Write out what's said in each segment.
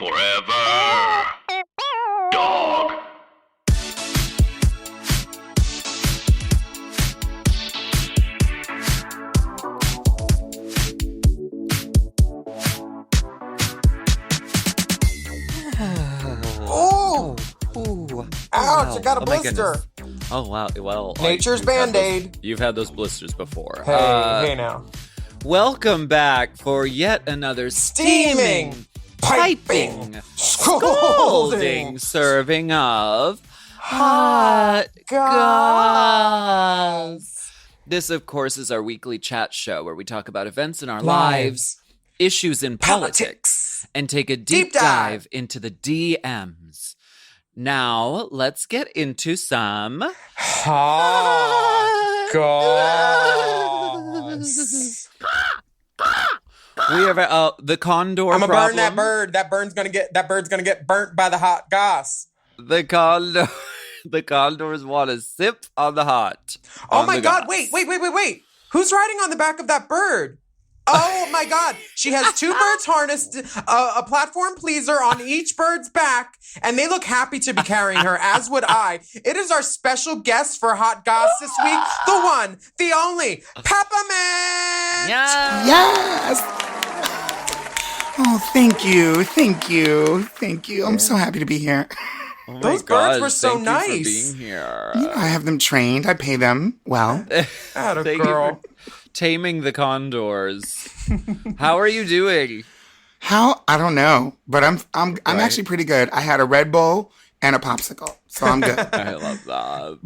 Forever. Dog. Ouch, I got a blister. Oh, wow. Well, Nature's Band-Aid. You've had those blisters before. Hey now. Welcome back for yet another steaming, piping, scalding serving of Hot Goss. This, of course, is our weekly chat show where we talk about events in our lives, issues in politics, and take a deep dive into the DMs. Now, let's get into some Hot Goss. We have the condor. I'm gonna problem. burn that bird. That bird's gonna get burnt by the hot goss. The condors want to sip on the hot. Oh my God! Wait! Who's riding on the back of that bird? Oh my God! She has two birds harnessed, a platform pleaser on each bird's back, and they look happy to be carrying her, as would I. It is our special guest for Hot Goss this week, the one, the only, Peppermint! Yes! Oh, thank you. I'm so happy to be here. Oh Those birds were so nice. Thank you for being here. You know, I have them trained. I pay them well. Atta Thank girl. you for taming the condors. How are you doing? How? I don't know, but I'm Right. actually pretty good. I had a Red Bull and a popsicle, so I'm good. I love that.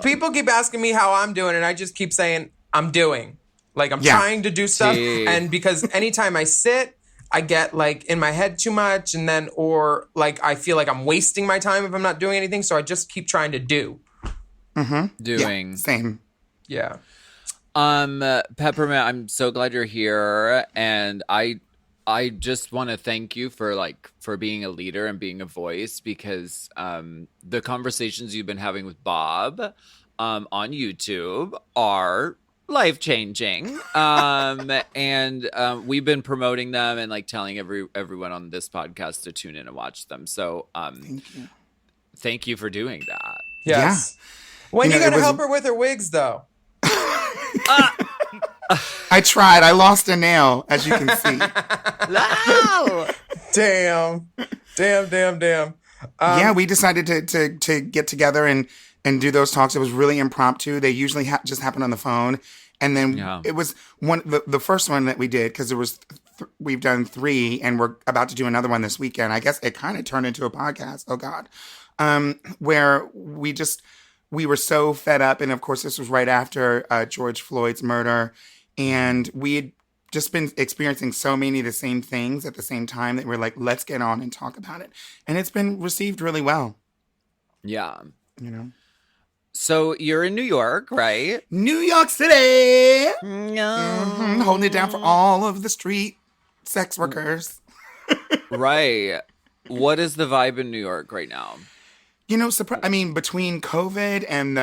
People keep asking me how I'm doing, and I just keep saying I'm doing. Like I'm trying to do stuff, and because anytime I sit, I get like in my head too much, and then or like I feel like I'm wasting my time if I'm not doing anything. So I just keep trying to do. Mm-hmm. Doing. Yeah, same. Yeah. Peppermint, I'm so glad you're here, and I just want to thank you for being a leader and being a voice, because the conversations you've been having with Bob on YouTube are life-changing, and we've been promoting them and like telling everyone on this podcast to tune in and watch them. So thank you for doing that. Yes. Yeah. When you gonna help her with her wigs, though? I tried. I lost a nail, as you can see. No! Damn. Yeah, we decided to get together and do those talks. It was really impromptu. They usually just happen on the phone. And then it was the first one that we did, because we've done 3 and we're about to do another one this weekend. I guess it kind of turned into a podcast. Oh God. Where we were so fed up. And of course, this was right after George Floyd's murder. And we had just been experiencing so many of the same things at the same time that we're like, let's get on and talk about it. And it's been received really well. Yeah. You know? So you're in New York, right? New York City! No. Mm-hmm. Holding it down for all of the street sex workers. Right. What is the vibe in New York right now? You know, between COVID and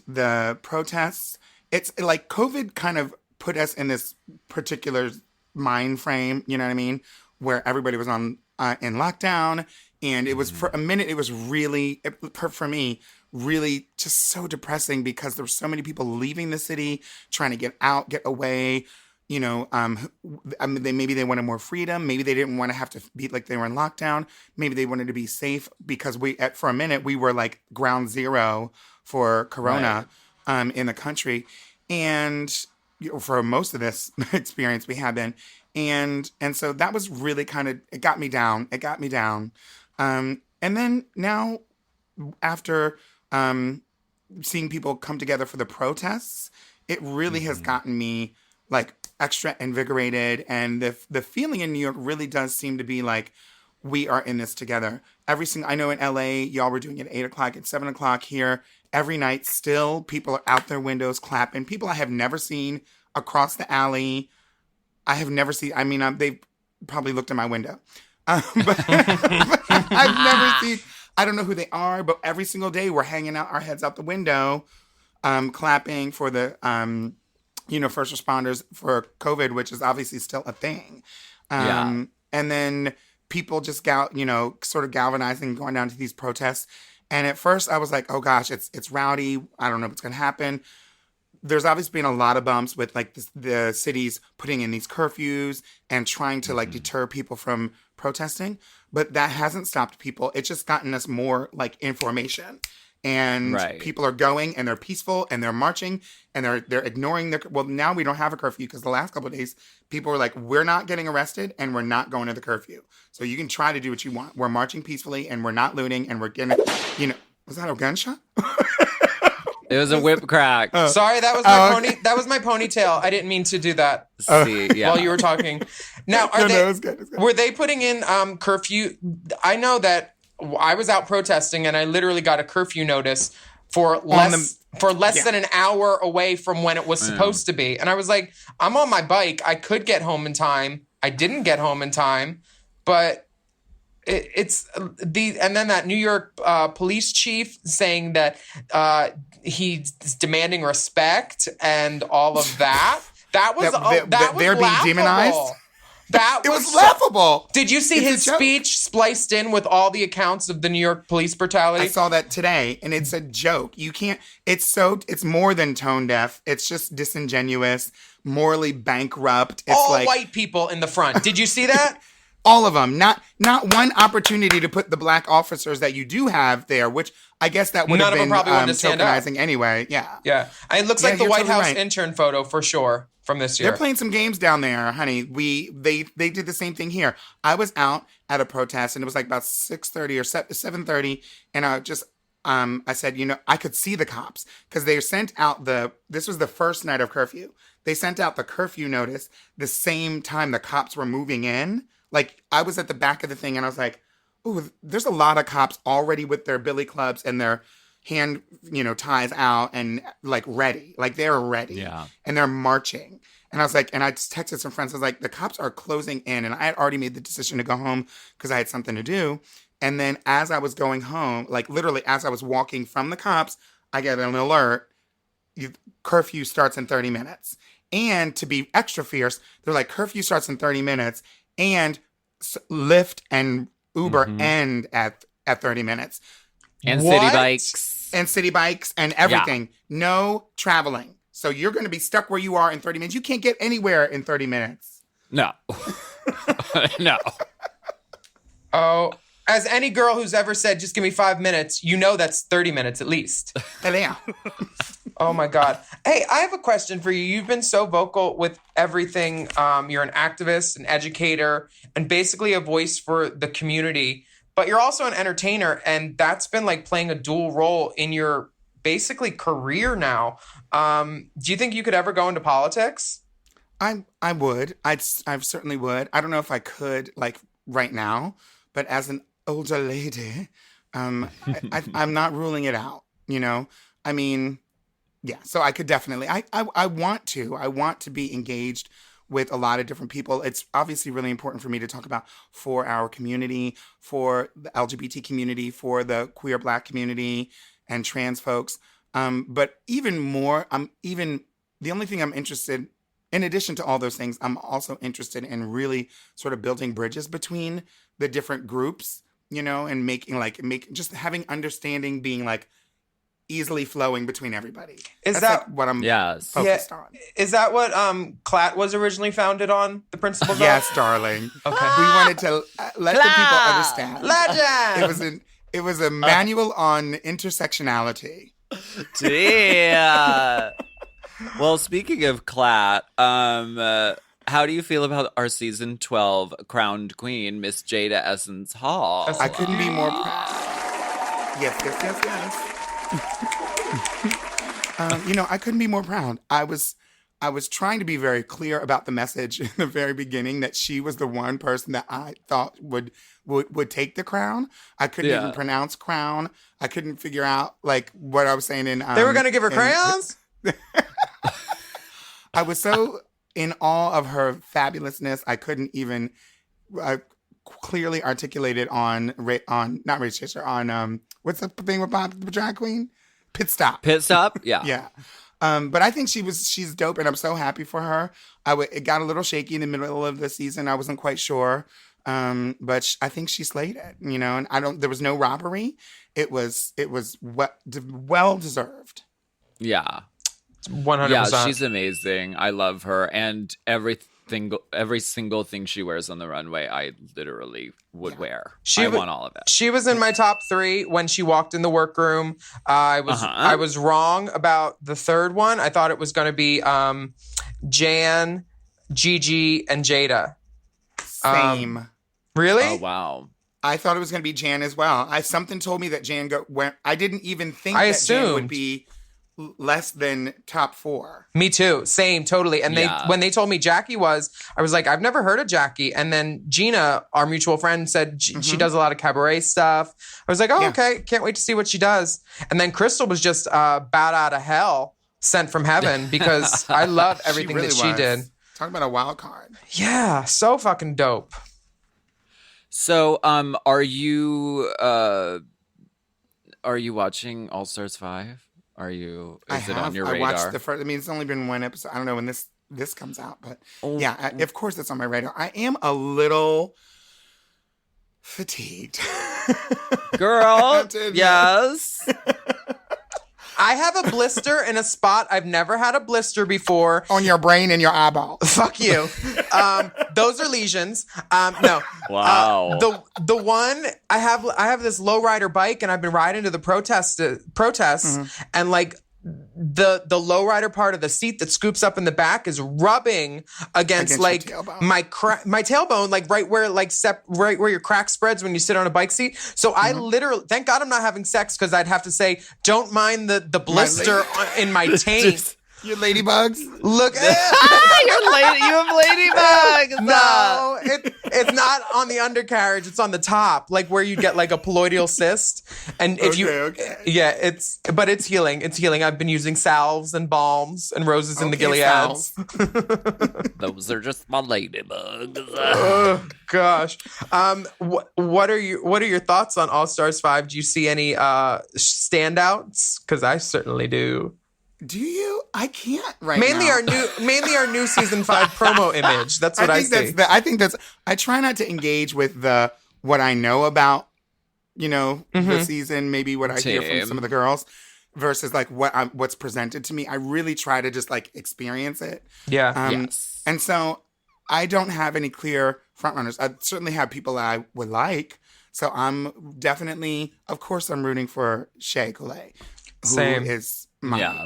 the protests, it's like COVID kind of put us in this particular mind frame, you know what I mean? Where everybody was in lockdown, and it was for a minute, it was really, for me, really just so depressing, because there were so many people leaving the city, trying to get out, get away. You know, maybe they wanted more freedom. Maybe they didn't want to have to be like they were in lockdown. Maybe they wanted to be safe, because for a minute we were like ground zero for Corona in the country, and for most of this experience we have been, and so that was really kind of, it got me down. And then now, after seeing people come together for the protests, it really has gotten me like extra invigorated, and the feeling in New York really does seem to be like we are in this together. I know in LA, y'all were doing it at 8:00, at 7:00 here. Every night, still, people are out their windows clapping. People I have never seen across the alley. They've probably looked in my window. But I've never seen, I don't know who they are, but every single day we're hanging out our heads out the window, clapping for the, first responders for COVID, which is obviously still a thing. And then people just sort of galvanizing, going down to these protests. And at first I was like, oh gosh, it's rowdy. I don't know what's going to happen. There's obviously been a lot of bumps with like the cities putting in these curfews and trying to like deter people from protesting, but that hasn't stopped people. It's just gotten us more like information, and people are going and they're peaceful and they're marching and they're ignoring well, now we don't have a curfew because the last couple of days people were like, we're not getting arrested and we're not going to the curfew. So you can try to do what you want. We're marching peacefully and we're not looting and we're getting, was that a gunshot? It was a whip crack. Sorry, that was my pony. That was my ponytail. I didn't mean to do that. See, yeah. While you were talking. Now, it was good. Were they putting in curfew? I know that I was out protesting and I literally got a curfew notice for less than an hour away from when it was supposed to be, and I was like, I'm on my bike. I could get home in time. I didn't get home in time, but. And then that New York police chief saying that he's demanding respect and all of that. That was they're being laughable. demonized. It was laughable. Did you see his speech spliced in with all the accounts of the New York police brutality? I saw that today, and it's a joke. You can't. It's more than tone deaf. It's just disingenuous, morally bankrupt. It's all like white people in the front. Did you see that? All of them. Not one opportunity to put the black officers that you do have there, which I guess that would have been tokenizing anyway. Yeah. Yeah. It looks like the White House intern photo for sure from this year. They're playing some games down there, honey. They did the same thing here. I was out at a protest and it was like about 6:30 or 7:30, and I said, I could see the cops because they sent out this was the first night of curfew. They sent out the curfew notice the same time the cops were moving in. Like, I was at the back of the thing, and I was like, "Ooh, there's a lot of cops already with their billy clubs and their hand, ties out and, like, ready. Like, they're ready. Yeah. And they're marching." And I was like, and I just texted some friends. I was like, the cops are closing in. And I had already made the decision to go home because I had something to do. And then as I was going home, like, literally as I was walking from the cops, I get an alert. Curfew starts in 30 minutes. And to be extra fierce, they're like, curfew starts in 30 minutes. And Lyft and Uber end at 30 minutes. And what? city bikes. And everything. Yeah. No traveling. So you're going to be stuck where you are in 30 minutes. You can't get anywhere in 30 minutes. No. No. Oh, as any girl who's ever said, just give me 5 minutes, that's 30 minutes at least. Yeah. Oh my God. Hey, I have a question for you. You've been so vocal with everything. You're an activist, an educator, and basically a voice for the community, but you're also an entertainer, and that's been like playing a dual role in your basically career now. Do you think you could ever go into politics? I would. I certainly would. I don't know if I could like right now, but as an older lady, I'm not ruling it out, I mean, yeah, so I could definitely, I want to be engaged with a lot of different people. It's obviously really important for me to talk about for our community, for the LGBT community, for the queer Black community and trans folks. But even more, the only thing I'm interested, in addition to all those things, I'm also interested in really sort of building bridges between the different groups, and just having understanding, being like, easily flowing between everybody. That's like what I'm focused on. Is that what CLAT was originally founded on? The principles Yes, darling. Okay. We wanted to let the people understand. Legend! It was a manual on intersectionality. Yeah. Well, speaking of CLAT, how do you feel about our season 12 crowned queen, Miss Jada Essence Hall? I couldn't be more proud. Yes. I couldn't be more proud. I was trying to be very clear about the message in the very beginning that she was the one person that I thought would take the crown. I couldn't even pronounce crown. I couldn't figure out like what I was saying in. They were going to give her crayons? I was so in awe of her fabulousness. I couldn't even clearly articulate it on not Ray Fisher, on what's the thing with Bob the drag queen? Pit Stop. Yeah. Yeah. But I think she's dope, and I'm so happy for her. It got a little shaky in the middle of the season. I wasn't quite sure I think she slayed it, you know, and there was no robbery. It was well deserved. Yeah. 100%. Yeah, she's amazing. I love her. And every single thing she wears on the runway, I literally would wear. I want all of it. She was in my top 3 when she walked in the workroom. I was wrong about the third one. I thought it was going to be Jan, Gigi, and Jada. Same. Really? Oh, wow. I thought it was going to be Jan as well. Something told me that Jan went. I didn't even think I that assumed Jan would be less than top 4. Me too. Same, totally. And when they told me Jackie was, I was like, I've never heard of Jackie. And then Gina, our mutual friend, said she does a lot of cabaret stuff. I was like, okay, can't wait to see what she does. And then Crystal was just bat out of hell, sent from heaven, because I love everything she did. Talk about a wild card. Yeah, so fucking dope. So, are you watching All Stars 5? Is it on your radar? I watched the first. I mean, it's only been one episode. I don't know when this comes out, but of course it's on my radar. I am a little fatigued, girl. Yes. I have a blister in a spot. I've never had a blister before. On your brain and your eyeball. Fuck you. Those are lesions. No. Wow. The one I have this lowrider bike, and I've been riding to the protests, and like the lowrider part of the seat that scoops up in the back is rubbing against like my tailbone, like right where your crack spreads when you sit on a bike seat. So I literally, thank God I'm not having sex, because I'd have to say, don't mind the blister in my taint. Your ladybugs? Look, you have ladybugs. No, it's not on the undercarriage. It's on the top, like where you get like a palloidal cyst. And if yeah, but it's healing. It's healing. I've been using salves and balms and roses in the Gileads. Those are just my ladybugs. Oh gosh. What are your thoughts on All Stars 5? Do you see any standouts? Because I certainly do. Do you? I can't now. Mainly our new season 5 promo image. That's what I see. I try not to engage with what I know about, the season, maybe what I hear from some of the girls, versus like what's presented to me. I really try to just like experience it. Yeah. Yes. And so I don't have any clear frontrunners. I certainly have people that I would like. So I'm definitely, of course, I'm rooting for Shea Coulee, who is my,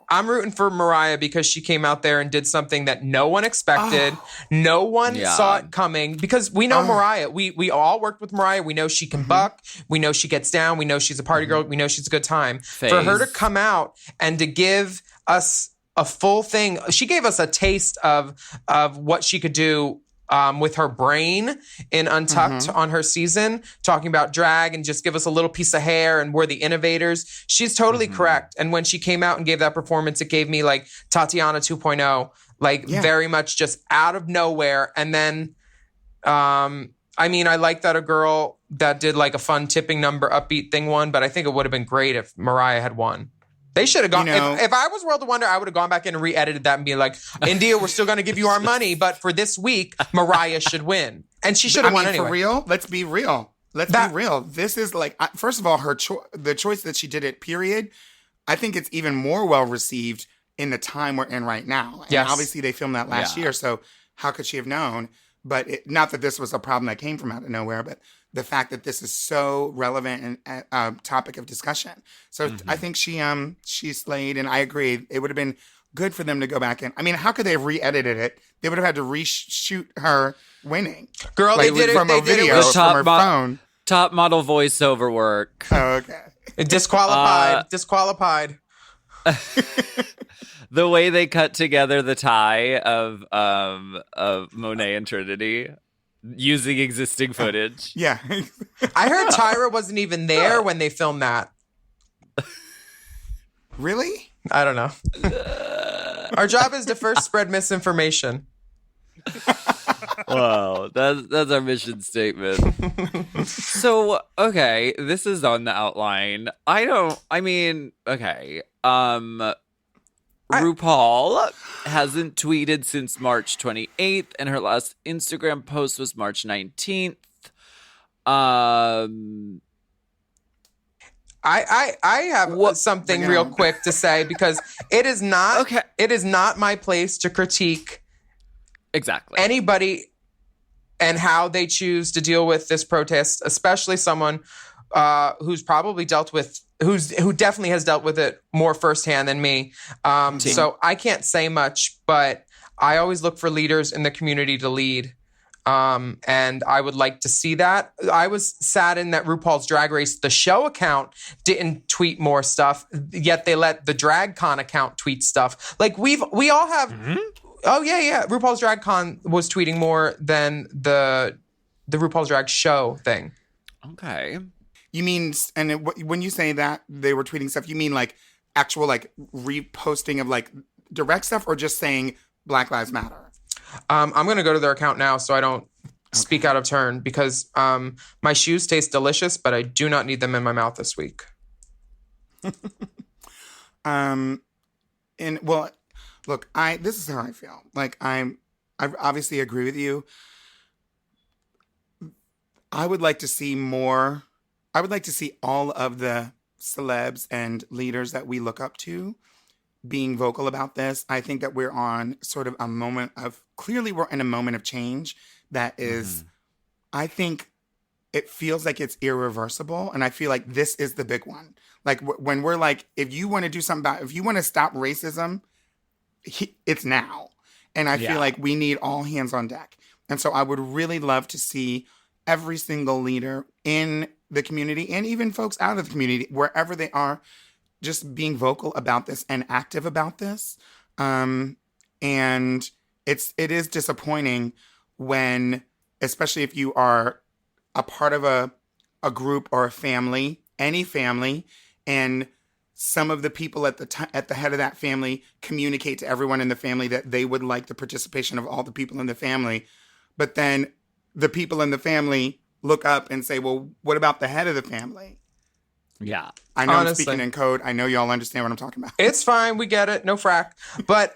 I'm rooting for Mariah, because she came out there and did something that no one expected. No one saw it coming, because we know Mariah. We all worked with Mariah. We know she can buck. We know she gets down. We know she's a party girl. We know she's a good time. For her to come out and to give us a full thing, she gave us a taste of what she could do with her brain in Untucked on her season, talking about drag and just give us a little piece of hair and we're the innovators. She's totally correct. And when she came out and gave that performance, it gave me like Tatiana 2.0, very much just out of nowhere. And then, I like that a girl that did like a fun tipping number upbeat thing won, but I think it would have been great if Mariah had won. They should have gone. If I was World of Wonder, I would have gone back in and re-edited that and be like, India, we're still going to give you our money, but for this week, Mariah should win. And she should have won anyway. For real? Let's be real. Be real. This is like, first of all, the choice that she did it, period, I think it's even more well received in the time we're in right now. And obviously they filmed that last year, so how could she have known? But not that this was a problem that came from out of nowhere, but the fact that this is so relevant and a topic of discussion. So I think she slayed, and I agree. It would have been good for them to go back in. I mean, how could they have re-edited it? They would have had to reshoot her winning. Girl, they did it from a video from her phone. Top model voiceover work. Oh, okay. Disqualified. The way they cut together the tie of Monet and Trinity using existing footage. Yeah. I heard Tyra wasn't even there when they filmed that. Really? I don't know. Our job is to first spread misinformation. Wow, that's our mission statement. So, okay, this is on the outline. RuPaul hasn't tweeted since March 28th, and her last Instagram post was March 19th. I have something real quick to say because it is not Okay. It is not my place to critique Exactly. anybody and how they choose to deal with this protest, especially someone who's probably who definitely has dealt with it more firsthand than me. So I can't say much, but I always look for leaders in the community to lead. And I would like to see that. I was saddened that RuPaul's Drag Race, the show account, didn't tweet more stuff, yet they let the DragCon account tweet stuff. Like we all have. Mm-hmm. Oh yeah. RuPaul's DragCon was tweeting more than the RuPaul's Drag Show thing. Okay. You mean, and when you say that they were tweeting stuff, you mean like actual like reposting of like direct stuff, or just saying Black Lives Matter? I'm going to go to their account now so I don't speak out of turn because my shoes taste delicious, but I do not need them in my mouth this week. And well, look, this is how I feel. Like I obviously agree with you. I would like to see more. I would like to see all of the celebs and leaders that we look up to being vocal about this. I think that we're on sort of a moment clearly we're in a moment of change that is, I think it feels like it's irreversible. And I feel like this is the big one. Like when we're like, if you want to do something if you want to stop racism, it's now. And I feel like we need all hands on deck. And so I would really love to see every single leader in the community and even folks out of the community, wherever they are, just being vocal about this and active about this. And it is disappointing when, especially if you are a part of a group or a family, any family, and some of the people at the head of that family communicate to everyone in the family that they would like the participation of all the people in the family. But then the people in the family look up and say, well, what about the head of the family? Yeah. I know Honestly. I'm speaking in code. I know y'all understand what I'm talking about. It's fine. We get it. No frack. But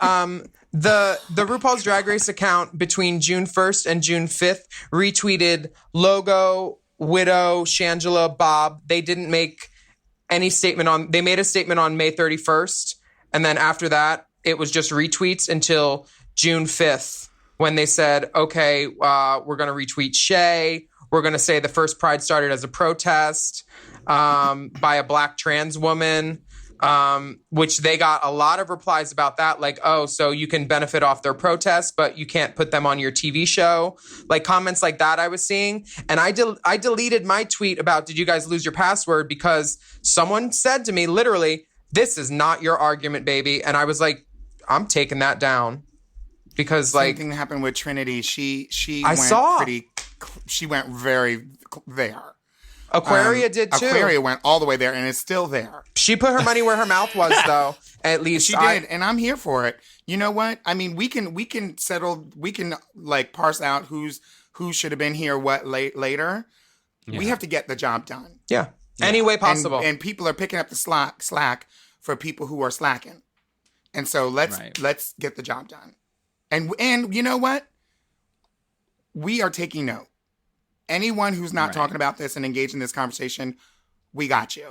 the RuPaul's Drag Race account between June 1st and June 5th retweeted Logo, Widow, Shangela, Bob. They didn't make any statement they made a statement on May 31st. And then after that, it was just retweets until June 5th when they said, okay, we're going to retweet Shay. We're going to say the first Pride started as a protest by a Black trans woman, which they got a lot of replies about that. Like, oh, so you can benefit off their protests, but you can't put them on your TV show. Like comments like that I was seeing. And I deleted my tweet about, did you guys lose your password? Because someone said to me, literally, this is not your argument, baby. And I was like, I'm taking that down. Because Same thing happened with Trinity. She went very there. Aquaria did too. Aquaria went all the way there and is still there. She put her money where her mouth was, though. At least she did, and I'm here for it. You know what? I mean, we can settle. We can like parse out who should have been here later. Yeah. We have to get the job done. Yeah, any way possible. And people are picking up the slack for people who are slacking. And so let's get the job done. And you know what? We are taking note. Anyone who's not talking about this and engaged in this conversation, we got you.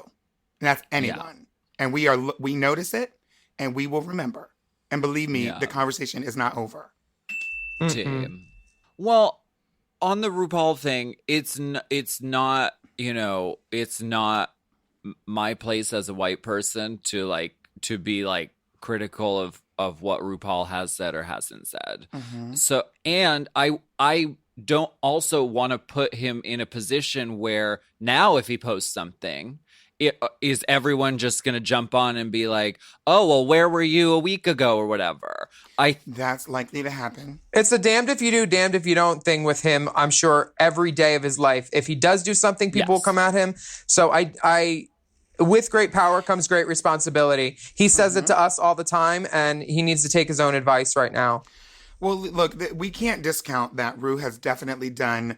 And that's anyone. And we notice it and we will remember. And believe me, the conversation is not over. Mm-hmm. Well, on the RuPaul thing, it's not, it's not my place as a white person to be critical of what RuPaul has said or hasn't said. Mm-hmm. So, and I don't also want to put him in a position where now if he posts something, is everyone just going to jump on and be like, oh, well, where were you a week ago or whatever? That's likely to happen. It's a damned if you do, damned if you don't thing with him, I'm sure, every day of his life. If he does do something, people will come at him. So I with great power comes great responsibility. He says it to us all the time, and he needs to take his own advice right now. Well, look, we can't discount that Ru has definitely done.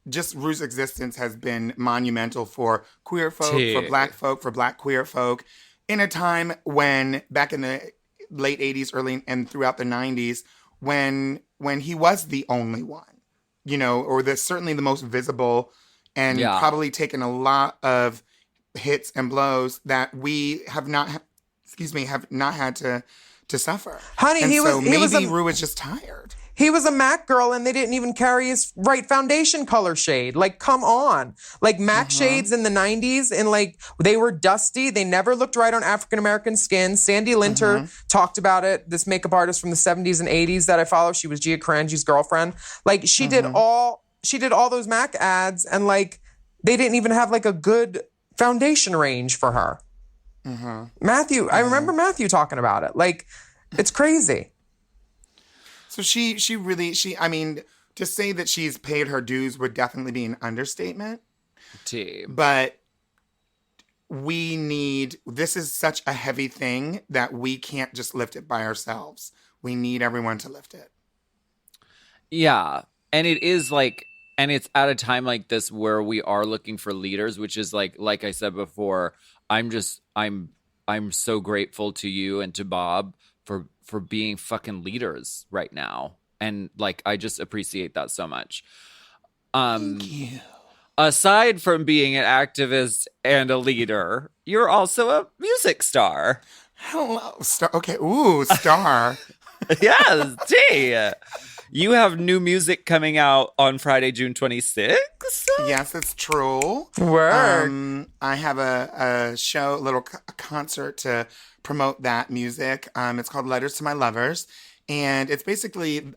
Just Ru's existence has been monumental for queer folk, for Black folk, for Black queer folk, in a time when back in the late 80s, early and throughout the 90s when he was the only one, you know, or certainly the most visible and probably taken a lot of hits and blows that we have not had to suffer. Honey, maybe Rue was just tired. He was a MAC girl and they didn't even carry his right foundation color shade. Like, come on. Like, MAC shades in the 90s and like, they were dusty. They never looked right on African-American skin. Sandy Linter talked about it. This makeup artist from the 70s and 80s that I follow. She was Gia Karanji's girlfriend. Like, she did all those MAC ads and like, they didn't even have like a good foundation range for her. Matthew, I remember Matthew talking about it. Like, it's crazy. So I mean, to say that she's paid her dues would definitely be an understatement. But this is such a heavy thing that we can't just lift it by ourselves. We need everyone to lift it. Yeah. And it is like, and it's at a time like this where we are looking for leaders, which is like I said before, I'm so grateful to you and to Bob for being fucking leaders right now. And like, I just appreciate that so much. Thank you. Aside from being an activist and a leader, you're also a music star. Hello, star. Okay. Ooh, star. Yes, T. You have new music coming out on Friday, June 26th. Yes, it's true. Word. I have a show, a little concert to promote that music. It's called Letters to My Lovers. And it's basically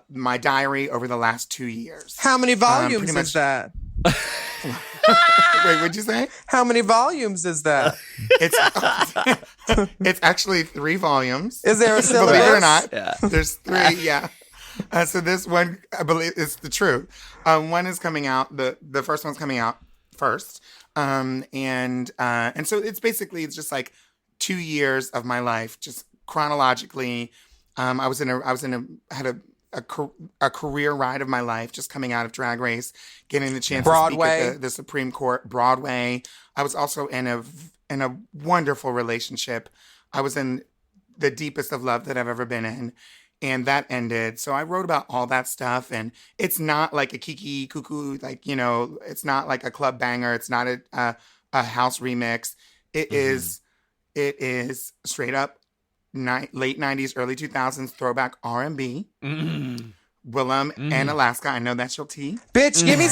my diary over the last 2 years. How many volumes is that? Wait, what'd you say? How many volumes is that? It's actually 3 volumes. Is there a syllabus? Believe it or not. Yeah. There's 3, yeah. So this one, I believe, is the truth. One is coming out. The first one's coming out first. And so it's just like 2 years of my life, just chronologically. I had a career ride of my life, just coming out of Drag Race, getting the chance to speak at the Supreme Court, Broadway. I was also in a wonderful relationship. I was in the deepest of love that I've ever been in. And that ended. So I wrote about all that stuff. And it's not like a kiki cuckoo, like, you know, it's not like a club banger. It's not a house remix. It is straight up late 90s, early 2000s throwback R&B. Willam and Alaska. I know that's your tea. Bitch, give me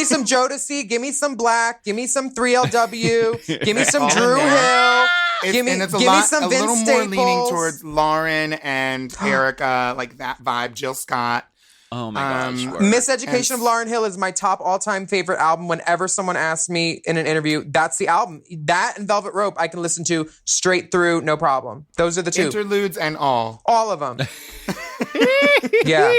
some Jodeci, give me some Black, give me some 3LW, give me some Drew Hill. Give me some Vince a little Staples. more leaning towards Lauren and Erica, like that vibe. Jill Scott. Oh my gosh. Miseducation of Lauryn Hill is my top all-time favorite album. Whenever someone asks me in an interview, that's the album. That and Velvet Rope I can listen to straight through, no problem. Those are the 2. Interludes and all. All of them. Yeah.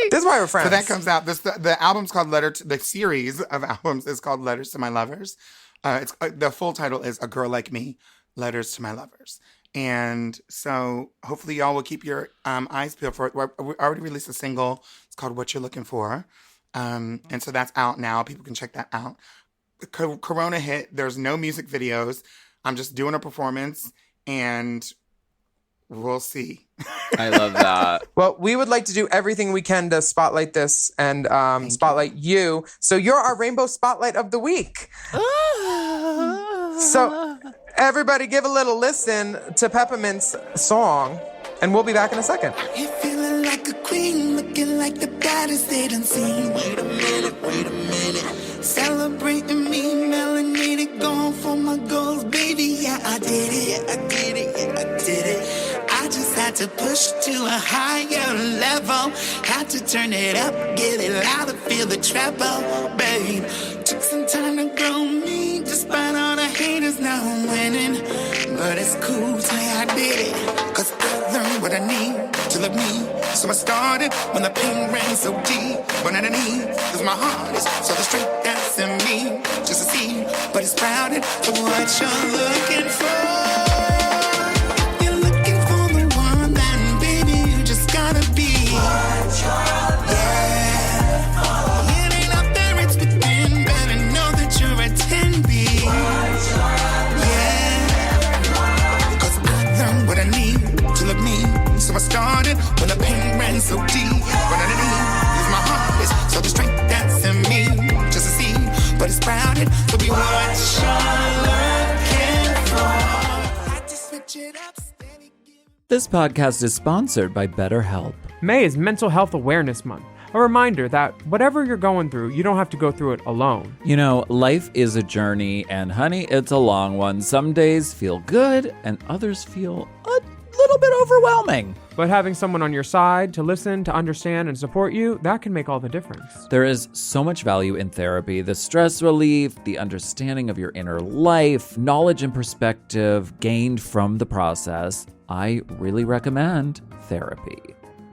This is why we're friends. So that comes out. The album's called the series of albums is called Letters to My Lovers. The full title is A Girl Like Me, Letters to My Lovers. And so hopefully y'all will keep your eyes peeled for it. We already released a single. It's called What You're Looking For. And so that's out now. People can check that out. Corona hit. There's no music videos. I'm just doing a performance and we'll see. I love that. Well, we would like to do everything we can to spotlight this and spotlight you. So you're our Rainbow Spotlight of the Week. So everybody give a little listen to Peppermint's song, and we'll be back in a second. You're feeling like a queen, looking like the baddest they done seen. Wait a minute. Celebrating me, melanated, going for my goals, baby. Yeah, I did it. I just had to push to a higher level. Had to turn it up, get it louder, feel the treble, babe. Took some time to grow me, despite all the haters. Now I'm winning, but it's cool, say I did it. Cause I learned what I need to love me. So I started when the pain ran so deep. But underneath, cause my heart is so the straight that's in me. Just to see, but it's crowded for what you're looking for. To look but it's crowded. So be what you're looking for. Had to switch it up, steady giving. This podcast is sponsored by BetterHelp. May is Mental Health Awareness Month. A reminder that whatever you're going through, you don't have to go through it alone. You know, life is a journey, and honey, it's a long one. Some days feel good, and others feel a little bit overwhelming. But having someone on your side to listen, to understand, and support you, that can make all the difference. There is so much value in therapy. The stress relief, the understanding of your inner life, knowledge and perspective gained from the process. I really recommend therapy.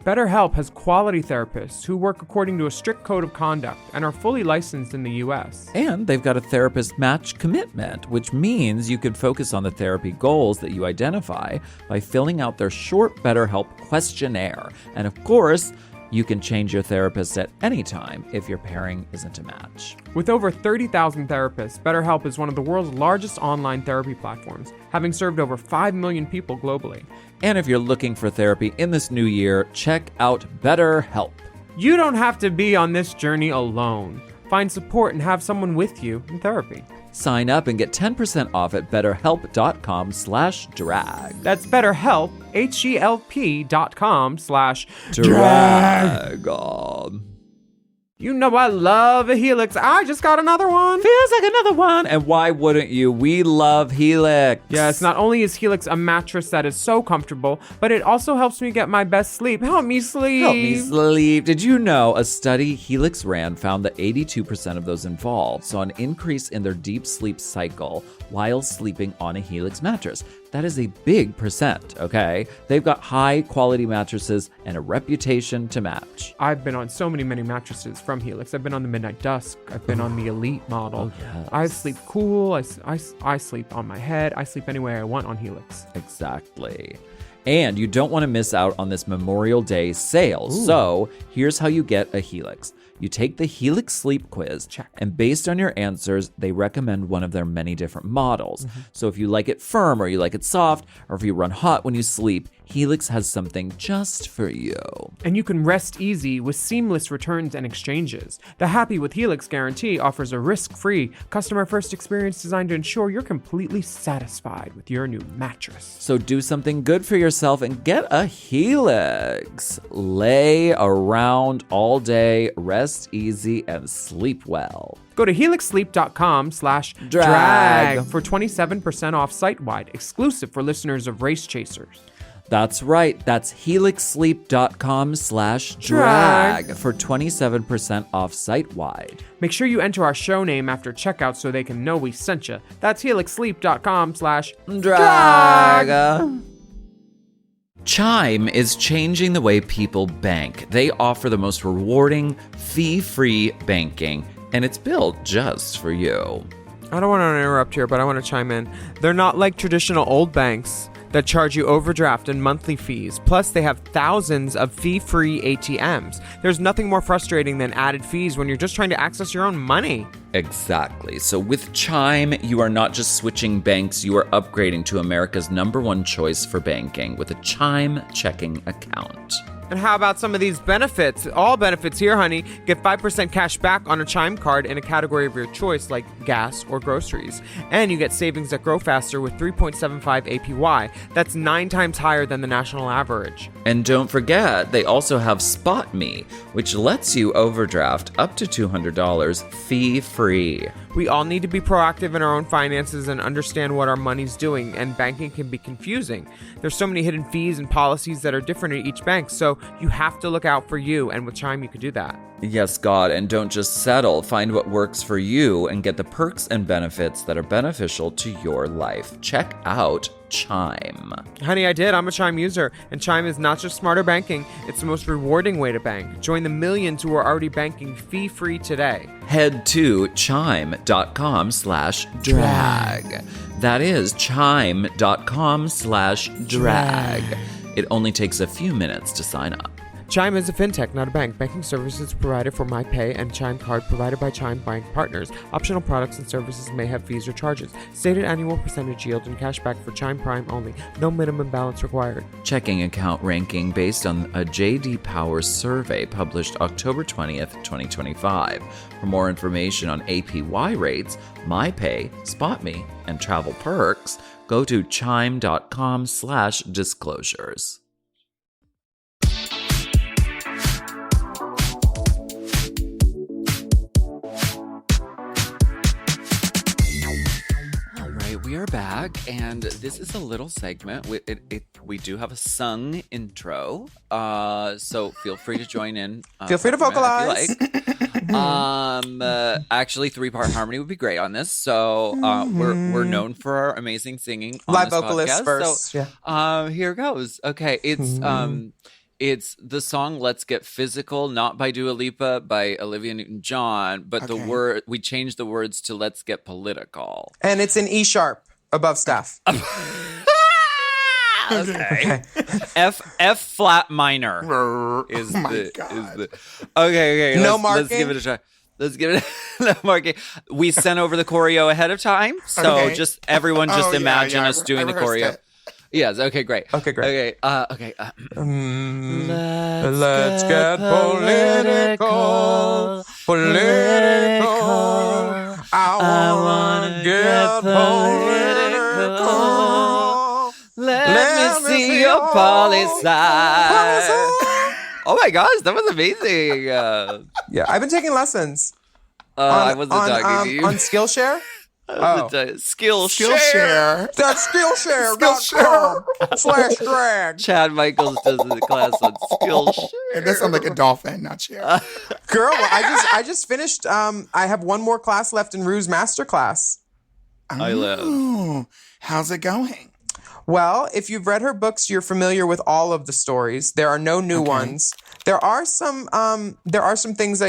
BetterHelp has quality therapists who work according to a strict code of conduct and are fully licensed in the U.S. And they've got a therapist match commitment, which means you can focus on the therapy goals that you identify by filling out their short BetterHelp questionnaire. And of course, you can change your therapist at any time if your pairing isn't a match. With over 30,000 therapists, BetterHelp is one of the world's largest online therapy platforms, having served over 5 million people globally. And if you're looking for therapy in this new year, check out BetterHelp. You don't have to be on this journey alone. Find support and have someone with you in therapy. Sign up and get 10% off at betterhelp.com/drag. That's BetterHelp, Drag. You know I love a Helix. I just got another one. Feels like another one. And why wouldn't you? We love Helix. Yes, not only is Helix a mattress that is so comfortable, but it also helps me get my best sleep. Help me sleep. Help me sleep. Did you know a study Helix ran found that 82% of those involved saw an increase in their deep sleep cycle while sleeping on a Helix mattress? That is a big percent, okay? They've got high quality mattresses and a reputation to match. I've been on so many mattresses from Helix. I've been on the Midnight Dusk. I've been on the Elite model. Oh, yes. I sleep cool. I sleep on my head. I sleep any way I want on Helix. Exactly. And you don't want to miss out on this Memorial Day sale. Ooh. So here's how you get a Helix. You take the Helix Sleep Quiz, Check. And based on your answers, they recommend one of their many different models. Mm-hmm. So if you like it firm or you like it soft, or if you run hot when you sleep, Helix has something just for you. And you can rest easy with seamless returns and exchanges. The Happy with Helix guarantee offers a risk-free, customer-first experience designed to ensure you're completely satisfied with your new mattress. So do something good for yourself and get a Helix. Lay around all day, rest easy, and sleep well. Go to helixsleep.com/drag for 27% off site-wide, exclusive for listeners of Race Chasers. That's right. That's helixsleep.com/drag for 27% off site-wide. Make sure you enter our show name after checkout so they can know we sent you. That's helixsleep.com/drag. Chime is changing the way people bank. They offer the most rewarding, fee-free banking, and it's built just for you. I don't want to interrupt here, but I want to chime in. They're not like traditional old banks that charge you overdraft and monthly fees. Plus, they have thousands of fee-free ATMs. There's nothing more frustrating than added fees when you're just trying to access your own money. Exactly. So with Chime, you are not just switching banks, you are upgrading to America's #1 choice for banking with a Chime checking account. And how about some of these benefits? All benefits here, honey. Get 5% cash back on a Chime card in a category of your choice, like gas or groceries. And you get savings that grow faster with 3.75 APY. That's 9 times higher than the national average. And don't forget, they also have Spot Me, which lets you overdraft up to $200 fee-free. We all need to be proactive in our own finances and understand what our money's doing, and banking can be confusing. There's so many hidden fees and policies that are different at each bank, so you have to look out for you, and with Chime you can do that. Yes, God, and don't just settle. Find what works for you and get the perks and benefits that are beneficial to your life. Check out Chime. Honey, I did. I'm a Chime user, and Chime is not just smarter banking, it's the most rewarding way to bank. Join the millions who are already banking fee-free today. Head to chime.com/drag. That is chime.com/drag. It only takes a few minutes to sign up. Chime is a fintech, not a bank. Banking services provided for MyPay and Chime Card provided by Chime Bank Partners. Optional products and services may have fees or charges. Stated annual percentage yield and cashback for Chime Prime only. No minimum balance required. Checking account ranking based on a JD Power survey published October 20th, 2025. For more information on APY rates, MyPay, SpotMe, and travel perks, go to chime.com/disclosures. We are back, and this is a little segment. We do have a sung intro, so feel free to join in. Feel free to vocalize. If you like. Actually, 3-part harmony would be great on this. So we're known for our amazing singing. On Live this vocalists podcast. first. So, here goes. Okay, it's the song "Let's Get Physical," not by Dua Lipa, by Olivia Newton-John, but we changed the words to "Let's Get Political." And it's in E sharp above staff. Okay. F flat minor is the okay. No Let's marking? give it a try. Let's give it no marking. We sent over the choreo ahead of time, so just everyone imagine us doing the choreo. It. Yes. Okay. Great. Okay, great. Okay. Let's get political. Political. I wanna get political. Let me see your poli sci. Oh my gosh, that was amazing. Yeah, I've been taking lessons. I wasn't talking to you. On Skillshare? Skillshare. That's Skillshare.com/drag. Chad Michaels does the class on Skillshare. That sounds like a dolphin, not share. Girl, I just finished. I have one more class left in Rue's masterclass. I live. How's it going? Well, if you've read her books, you're familiar with all of the stories. There are no new ones. There are some things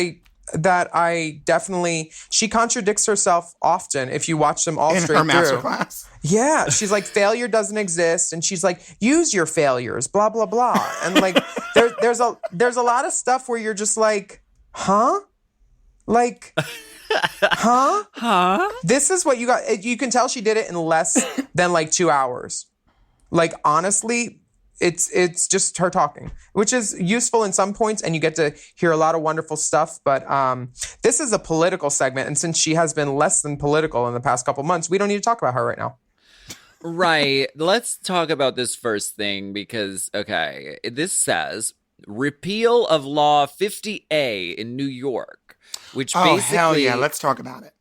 that I definitely. She contradicts herself often. If you watch them all in straight her through. masterclass. Yeah, she's like, failure doesn't exist, and she's like, use your failures, blah blah blah, and like there's a lot of stuff where you're just like, huh, like. Huh? This is what you got. You can tell she did it in less than like 2 hours. Like, honestly, it's just her talking, which is useful in some points, and you get to hear a lot of wonderful stuff. But this is a political segment, and since she has been less than political in the past couple months, we don't need to talk about her right now. Right. Let's talk about this first thing because, okay, this says repeal of Law 50A in New York, which basically... hell yeah, let's talk about it.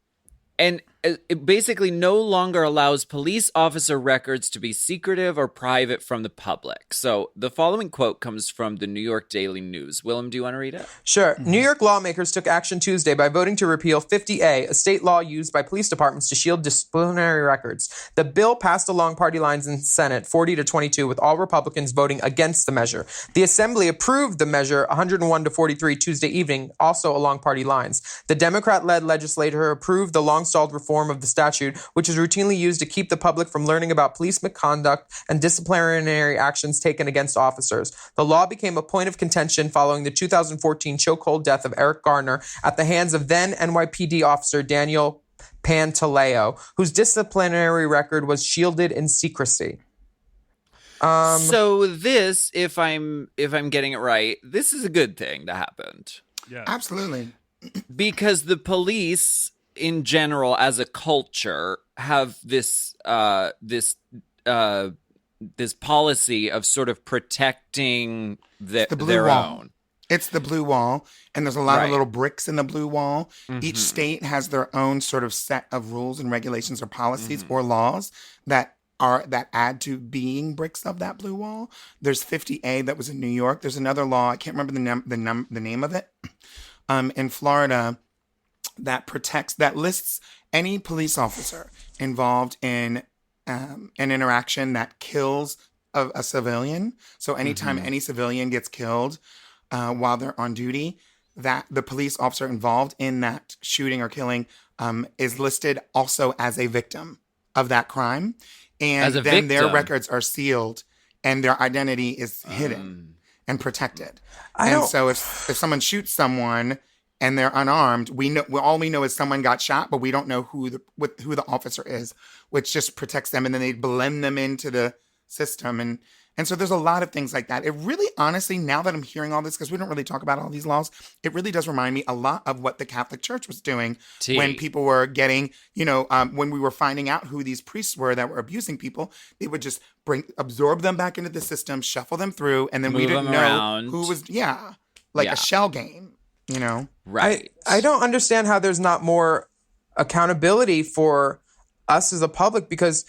And it basically no longer allows police officer records to be secretive or private from the public. So the following quote comes from the New York Daily News. Willam, do you want to read it? Sure. New York lawmakers took action Tuesday by voting to repeal 50A, a state law used by police departments to shield disciplinary records. The bill passed along party lines in Senate 40-22, with all Republicans voting against the measure. The Assembly approved the measure 101-43 Tuesday evening, also along party lines. The Democrat-led legislature approved the long-stalled reform of the statute, which is routinely used to keep the public from learning about police misconduct and disciplinary actions taken against officers. The law became a point of contention following the 2014 chokehold death of Eric Garner at the hands of then NYPD officer Daniel Pantaleo, whose disciplinary record was shielded in secrecy. So this, if I'm getting it right, this is a good thing that happened. Yeah. Absolutely. Because the police in general as a culture have this policy of sort of protecting The blue their wall. own. It's the blue wall, and there's a lot Right. of little bricks in the blue wall. Mhm. Each state has their own sort of set of rules and regulations or policies Mm-hmm. or laws that add to being bricks of that blue wall. There's 50A that was in New York. There's another law, I can't remember the name of it, in Florida, that lists any police officer involved in an interaction that kills a civilian. So anytime any civilian gets killed while they're on duty, that the police officer involved in that shooting or killing is listed also as a victim of that crime. And As a then their victim. records are sealed and their identity is hidden. and protected. I And don't- so if someone shoots someone and they're unarmed, all we know is someone got shot, but we don't know who the officer is, which just protects them, and then they blend them into the system. And so there's a lot of things like that. It really, honestly, now that I'm hearing all this, because we don't really talk about all these laws, it really does remind me a lot of what the Catholic Church was doing when people were getting, when we were finding out who these priests were that were abusing people. They would just absorb them back into the system, shuffle them through, and then we Move didn't them know around. who was, a shell game, Right. I don't understand how there's not more accountability for us as a public, because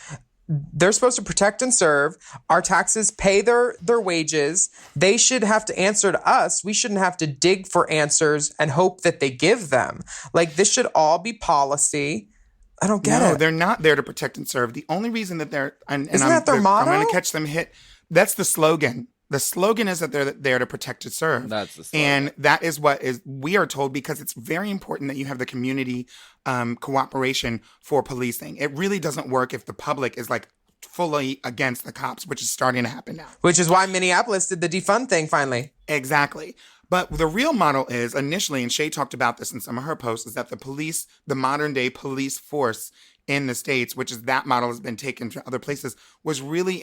they're supposed to protect and serve. Our taxes pay their wages. They should have to answer to us. We shouldn't have to dig for answers and hope that they give them. Like, this should all be policy. I don't get No, it. they're not there to protect and serve. The only reason that they're and Isn't that their motto? I'm going to catch them hit. That's the slogan. The slogan is that they're there to protect and serve. That's the slogan. And that is what we are told, because it's very important that you have the community cooperation for policing. It really doesn't work if the public is like fully against the cops, which is starting to happen now. Which is why Minneapolis did the defund thing finally. Exactly. But the real model is initially, and Shay talked about this in some of her posts, is that the modern day police force in the States, which is that model has been taken to other places, was really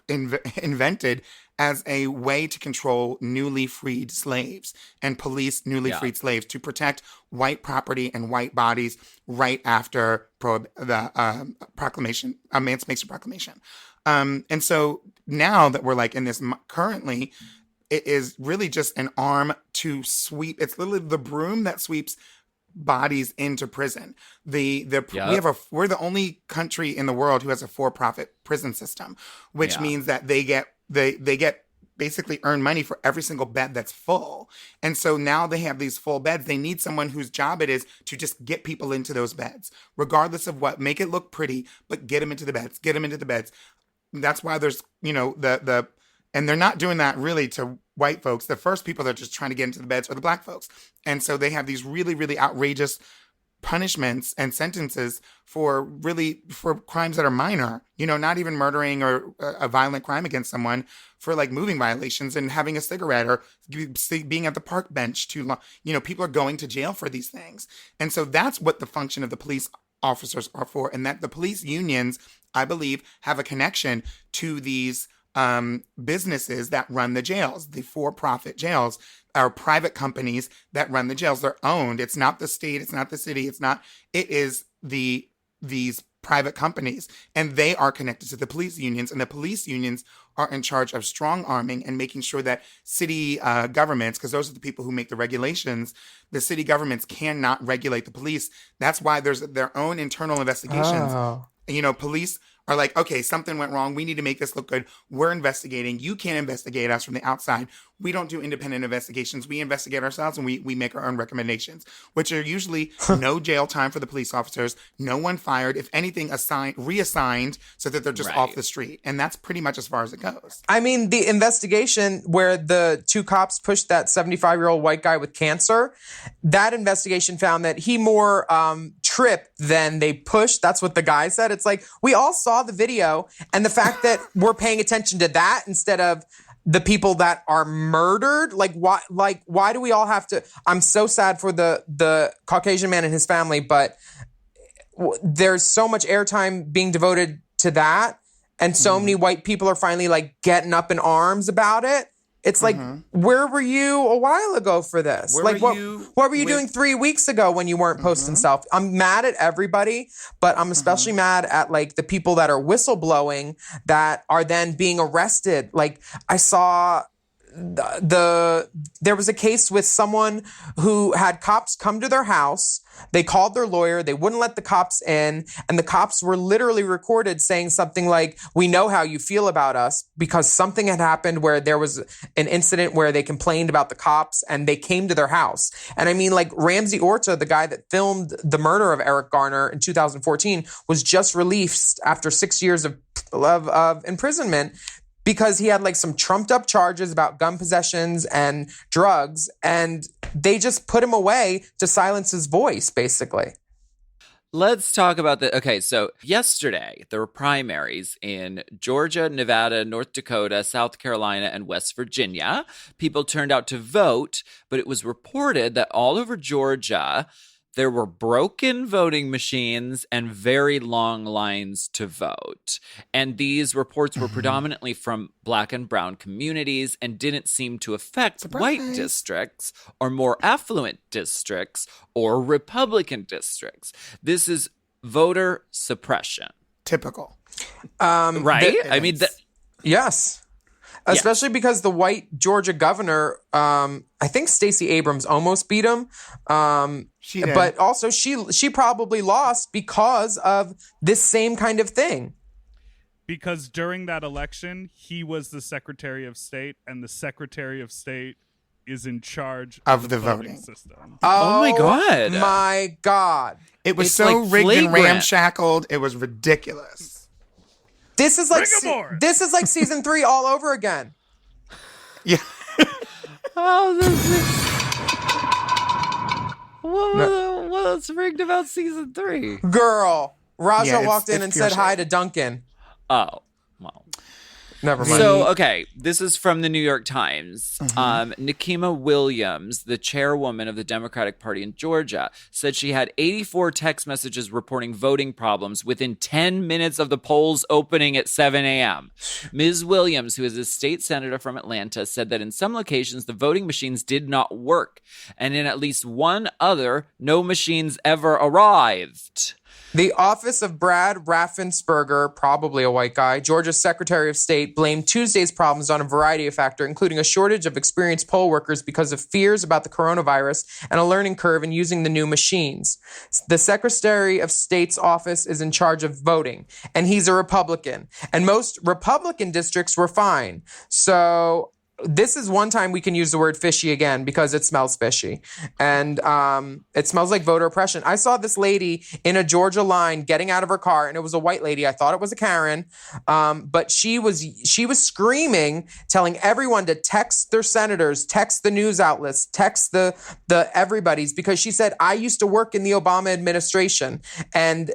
invented as a way to control newly freed slaves and police newly freed slaves, to protect white property and white bodies right after the proclamation, Emancipation Proclamation. And so now that we're like in this currently, it is really just an arm to sweep. It's literally the broom that sweeps bodies into prison. We're the only country in the world who has a for-profit prison system, which means that they get basically earn money for every single bed that's full. And so now they have these full beds. They need someone whose job it is to just get people into those beds, regardless of what, make it look pretty, but get them into the beds. That's why there's, and they're not doing that really to white folks. The first people that are just trying to get into the beds are the black folks. And so they have these really, really outrageous punishments and sentences for crimes that are minor, not even murdering or a violent crime against someone, for like moving violations and having a cigarette or being at the park bench too long. People are going to jail for these things. And so that's what the function of the police officers are for. And that the police unions, I believe, have a connection to these businesses that run the jails. The for-profit jails are private companies that run the jails. They're owned. It's not the state. It's not the city. It is these private companies, and they are connected to the police unions, and the police unions are in charge of strong arming and making sure that city governments, because those are the people who make the regulations, the city governments cannot regulate the police. That's why there's their own internal investigations. Oh. Police are like, okay, something went wrong. We need to make this look good. We're investigating. You can't investigate us from the outside. We don't do independent investigations. We investigate ourselves, and we make our own recommendations, which are usually no jail time for the police officers, no one fired, if anything, reassigned so that they're just off the street. And that's pretty much as far as it goes. I mean, the investigation where the two cops pushed that 75-year-old white guy with cancer, that investigation found that he more tripped than they pushed. That's what the guy said. It's like, we all saw the video, and the fact that we're paying attention to that instead of the people that are murdered, why do we all have to? I'm so sad for the Caucasian man and his family, but there's so much airtime being devoted to that, and so many white people are finally like getting up in arms about it. It's like, where were you a while ago for this? What were you doing 3 weeks ago when you weren't posting stuff? I'm mad at everybody, but I'm especially mad at like the people that are whistleblowing that are then being arrested. Like, I saw there was a case with someone who had cops come to their house. They called their lawyer. They wouldn't let the cops in. And the cops were literally recorded saying something like, "We know how you feel about us," because something had happened where there was an incident where they complained about the cops and they came to their house. And I mean, like, Ramsey Orta, the guy that filmed the murder of Eric Garner in 2014, was just released after 6 years of imprisonment, because he had like some trumped up charges about gun possessions and drugs, and they just put him away to silence his voice, basically. Let's talk about the. Okay, so yesterday there were primaries in Georgia, Nevada, North Dakota, South Carolina, and West Virginia. People turned out to vote, but it was reported that all over Georgia, there were broken voting machines and very long lines to vote. And these reports were predominantly from Black and brown communities and didn't seem to affect white districts or more affluent districts or Republican districts. This is voter suppression. Typical. Right? I mean, Yes. Especially because the white Georgia governor, I think Stacey Abrams almost beat him. She did. But also she probably lost because of this same kind of thing. Because during that election, he was the Secretary of State, and the Secretary of State is in charge of the voting system. Oh my God. My God. It was It's so like rigged and flagrant. ramshackled. It was ridiculous. This is like Rigor. this is like season 3 all over again. Yeah. Oh, what's rigged about season 3? Girl, Raja Yeah, walked in it's and pure said hi shade. to Duncan. Oh, well. Never mind. So, okay, this is from the New York Times. Nikema Williams, the chairwoman of the Democratic Party in Georgia, said she had 84 text messages reporting voting problems within 10 minutes of the polls opening at 7 a.m. Ms. Williams, who is a state senator from Atlanta, said that in some locations the voting machines did not work, and in at least one other, no machines ever arrived. The office of Brad Raffensperger, probably a white guy, Georgia's Secretary of State, blamed Tuesday's problems on a variety of factors, including a shortage of experienced poll workers because of fears about the coronavirus and a learning curve in using the new machines. The Secretary of State's office is in charge of voting, and he's a Republican. And most Republican districts were fine. So this is one time we can use the word fishy again because it smells fishy. And it smells like voter oppression. I saw this lady in a Georgia line getting out of her car, and it was a white lady. I thought it was a Karen. But she was screaming, telling everyone to text their senators, text the news outlets, text the everybody's, because she said, I used to work in the Obama administration, and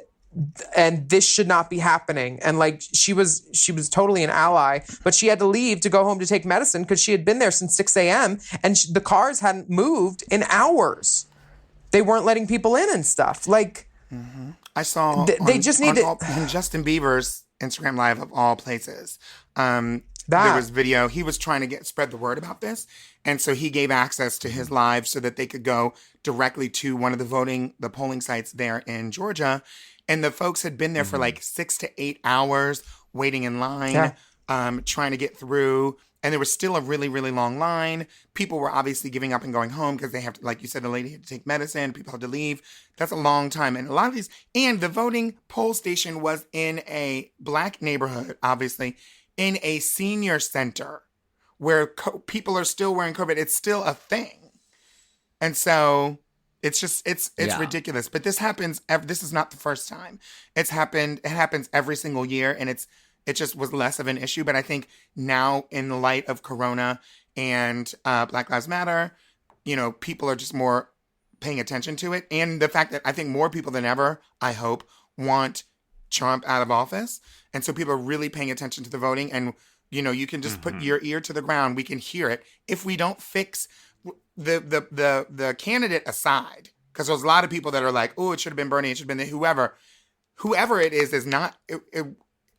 this should not be happening. And like she was totally an ally, but she had to leave to go home to take medicine because she had been there since 6 a.m. and the cars hadn't moved in hours. They weren't letting people in and stuff. Like I saw they just need to. on Justin Bieber's Instagram Live of all places. There was video. He was trying to spread the word about this, and so he gave access to his live so that they could go directly to one of the polling sites there in Georgia. And the folks had been there for like 6 to 8 hours waiting in line, trying to get through. And there was still a really, really long line. People were obviously giving up and going home because they have to, like you said, the lady had to take medicine. People had to leave. That's a long time. And a lot of these, and the voting poll station was in a Black neighborhood, obviously, in a senior center where people are still wearing COVID. It's still a thing. And so it's just, it's ridiculous. But this happens, this is not the first time. It happens every single year, and it just was less of an issue. But I think now, in the light of Corona and Black Lives Matter, people are just more paying attention to it. And the fact that I think more people than ever, I hope, want Trump out of office. And so people are really paying attention to the voting. And, you can just put your ear to the ground. We can hear it. If we don't fix the candidate aside, because there's a lot of people that are like, oh, it should have been Bernie, it should have been whoever it is not,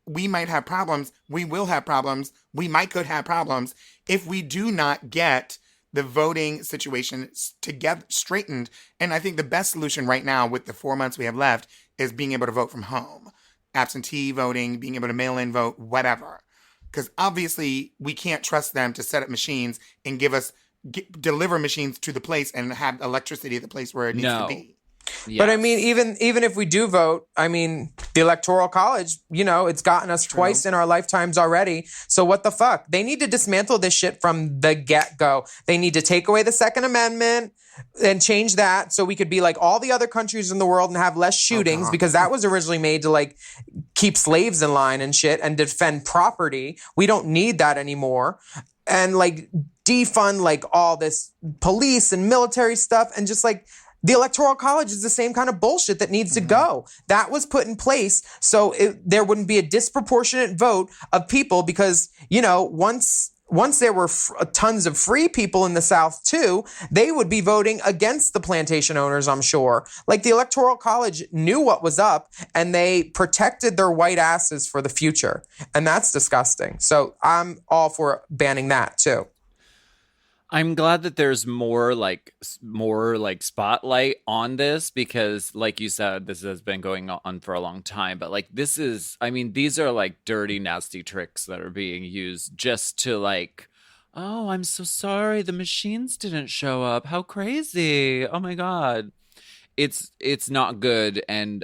we might have problems. We will have problems. Could have problems if we do not get the voting situation together, straightened. And I think the best solution right now with the 4 months we have left is being able to vote from home, absentee voting, being able to mail in vote, whatever. Because obviously we can't trust them to set up machines and deliver machines to the place and have electricity at the place where it needs to be. Yes. But I mean, even if we do vote, I mean, the Electoral College, it's gotten us twice in our lifetimes already. So what the fuck? They need to dismantle this shit from the get-go. They need to take away the Second Amendment and change that so we could be like all the other countries in the world and have less shootings, because that was originally made to like keep slaves in line and shit and defend property. We don't need that anymore. And like defund like all this police and military stuff and just like The Electoral College is the same kind of bullshit that needs to go. That was put in place so there wouldn't be a disproportionate vote of people because, once there were tons of free people in the South too, they would be voting against the plantation owners, I'm sure. Like the Electoral College knew what was up and they protected their white asses for the future. And that's disgusting. So I'm all for banning that too. I'm glad that there's more spotlight on this because, like you said, this has been going on for a long time. But these are like dirty, nasty tricks that are being used just to oh, I'm so sorry, the machines didn't show up. How crazy! Oh my God. It's not good, and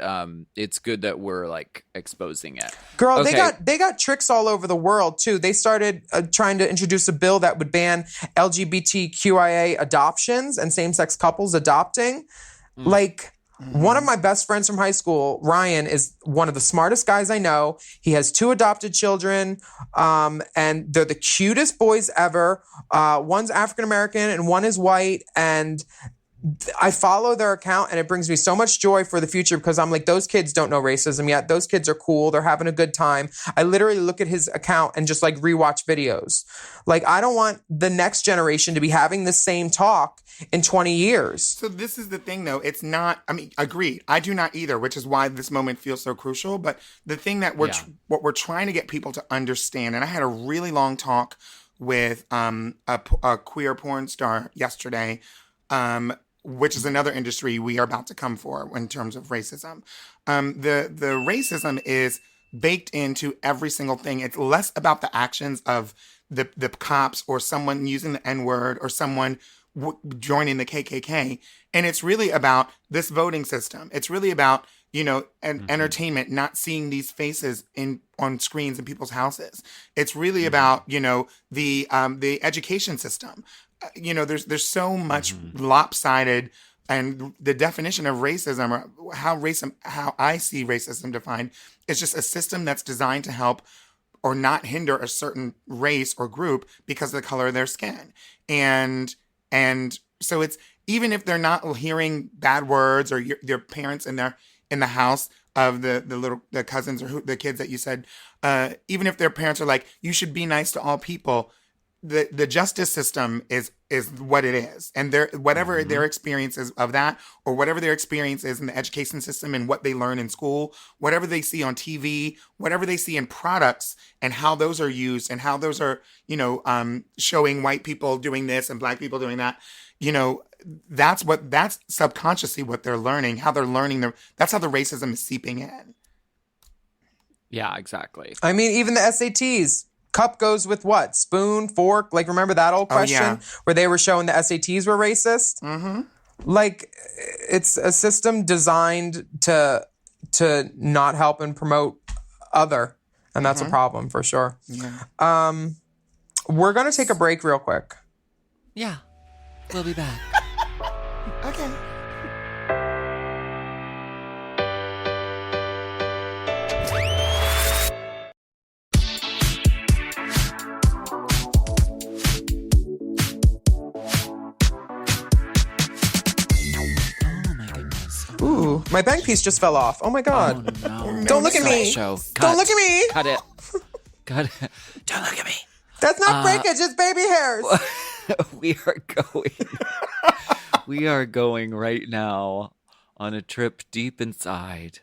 it's good that we're exposing it. Girl, Okay. they got tricks all over the world too. They started trying to introduce a bill that would ban LGBTQIA adoptions and same-sex couples adopting. One of my best friends from high school, Ryan, is one of the smartest guys I know. He has 2 adopted children, and they're the cutest boys ever. One's African American and one is white, and I follow their account and it brings me so much joy for the future because I'm like, those kids don't know racism yet. Those kids are cool. They're having a good time. I literally look at his account and just rewatch videos. I don't want the next generation to be having the same talk in 20 years. So this is the thing though. It's not, agreed. I do not either, which is why this moment feels so crucial. But the thing that what we're trying to get people to understand, and I had a really long talk with a queer porn star yesterday, which is another industry we are about to come for in terms of racism. The racism is baked into every single thing. It's less about the actions of the cops or someone using the N-word or someone joining the KKK. And it's really about this voting system. It's really about, entertainment, not seeing these faces on screens in people's houses. It's really about, the education system. There's so much lopsided, and the definition of racism, or how I see racism defined, is just a system that's designed to help or not hinder a certain race or group because of the color of their skin. And so it's, even if they're not hearing bad words or their parents in the house of the cousins or the kids that you said, even if their parents are like, you should be nice to all people, the justice system is what it is, and whatever their experience is of that, or whatever their experience is in the education system and what they learn in school, whatever they see on TV, whatever they see in products, and how those are used, and how those are showing white people doing this and black people doing that, that's subconsciously what they're learning, how they're learning that's how the racism is seeping in. Yeah, exactly. Even the SATs. Cup goes with what? Spoon, fork? Remember that old question where they were showing the SATs were racist? Mm-hmm. It's a system designed to not help and promote other. And that's a problem for sure. Yeah. We're going to take a break real quick. Yeah. We'll be back. Okay. Ooh, my bank piece just fell off. Oh my God. Oh, no. Don't look at me. Show. Don't look at me. Cut it. Cut it. Don't look at me. That's not breakage, it's baby hairs. We are going right now on a trip deep inside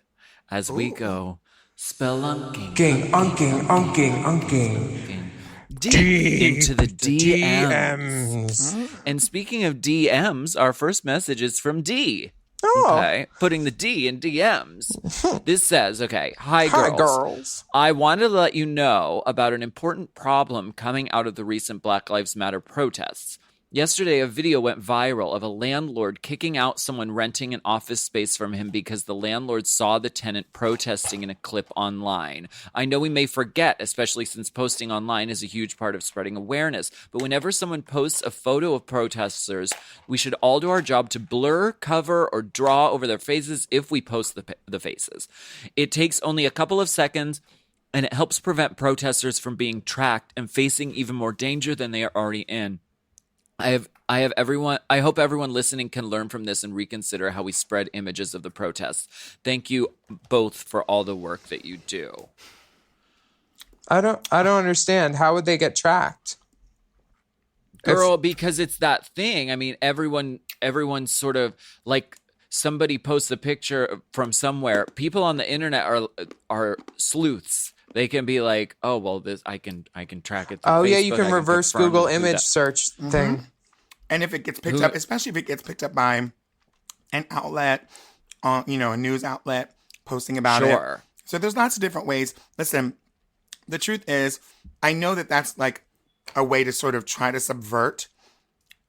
as we go spelunking. Unking. Deep into the DMs. And speaking of DMs, our first message is from D. Oh. Okay, putting the D in DMs. This says, okay, hi girls. I wanted to let you know about an important problem coming out of the recent Black Lives Matter protests. Yesterday, a video went viral of a landlord kicking out someone renting an office space from him because the landlord saw the tenant protesting in a clip online. I know we may forget, especially since posting online is a huge part of spreading awareness, but whenever someone posts a photo of protesters, we should all do our job to blur, cover, or draw over their faces if we post the faces. It takes only a couple of seconds, and it helps prevent protesters from being tracked and facing even more danger than they are already in. I hope everyone listening can learn from this and reconsider how we spread images of the protests. Thank you both for all the work that you do. I don't understand. How would they get tracked? Girl, because it's that thing. I mean, everyone's sort of like, somebody posts a picture from somewhere. People on the internet are sleuths. They can be like, oh, well, this I can track it through Oh, Facebook. yeah, you can I reverse confirm Google who image that- search thing. And if it gets picked up, especially if it gets picked up by an outlet, a news outlet posting about it. Sure. So there's lots of different ways. Listen, the truth is, I know that that's like a way to sort of try to subvert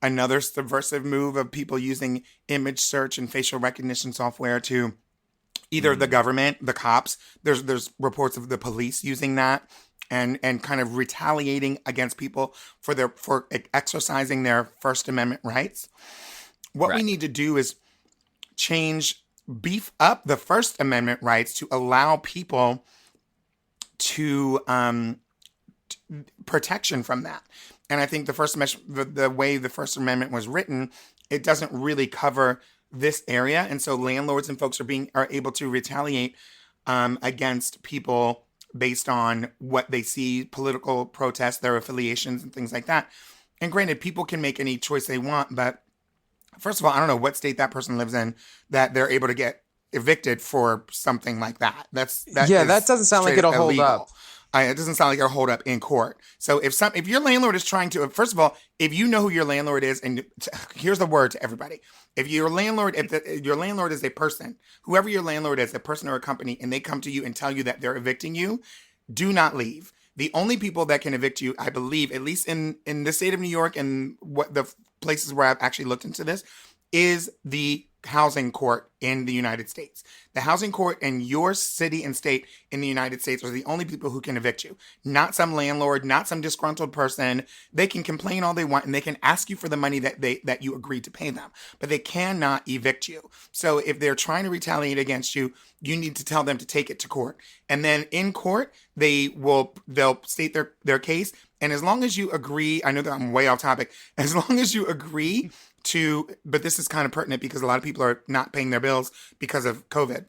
another subversive move of people using image search and facial recognition software to either the government, the cops. There's reports of the police using that and kind of retaliating against people for exercising their First Amendment rights. What we need to do is beef up the First Amendment rights to allow people to protection from that. And I think the way the First Amendment was written, it doesn't really cover this area, and so landlords and folks are able to retaliate against people based on what they see, political protests, their affiliations, and things like that. And granted, people can make any choice they want, but first of all, I don't know what state that person lives in that they're able to get evicted for something like that. That doesn't sound like it'll hold up. It doesn't sound like it'll hold up in court. So if your landlord is trying to, first of all, if you know who your landlord is, and here's the word to everybody: if your landlord is a person, whoever your landlord is, a person or a company, and they come to you and tell you that they're evicting you, do not leave. The only people that can evict you, I believe, at least in the state of New York and what the places where I've actually looked into this, is the housing court in the United States. The housing court in your city and state in the United States are the only people who can evict you. Not some landlord, not some disgruntled person. They can complain all they want and they can ask you for the money that you agreed to pay them, but they cannot evict you. So if they're trying to retaliate against you, you need to tell them to take it to court. And then in court, they'll state their case. And as long as you agree, I know that I'm way off topic, as long as you agree but this is kind of pertinent because a lot of people are not paying their bills because of COVID.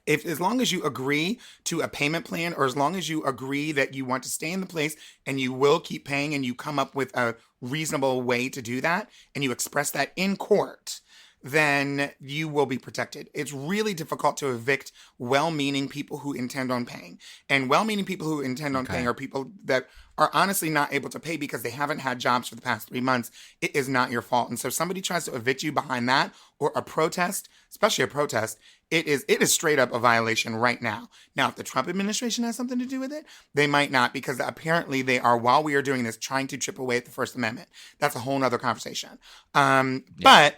As long as you agree to a payment plan, or as long as you agree that you want to stay in the place and you will keep paying, and you come up with a reasonable way to do that, and you express that in court, then you will be protected. It's really difficult to evict well-meaning people who intend on paying. And well-meaning people who intend on paying are people that are honestly not able to pay because they haven't had jobs for the past 3 months. It is not your fault. And so if somebody tries to evict you behind that, or a protest, especially a protest, it is straight up a violation right now. Now, if the Trump administration has something to do with it, they might not, because apparently they are, while we are doing this, trying to chip away at the First Amendment. That's a whole nother conversation. But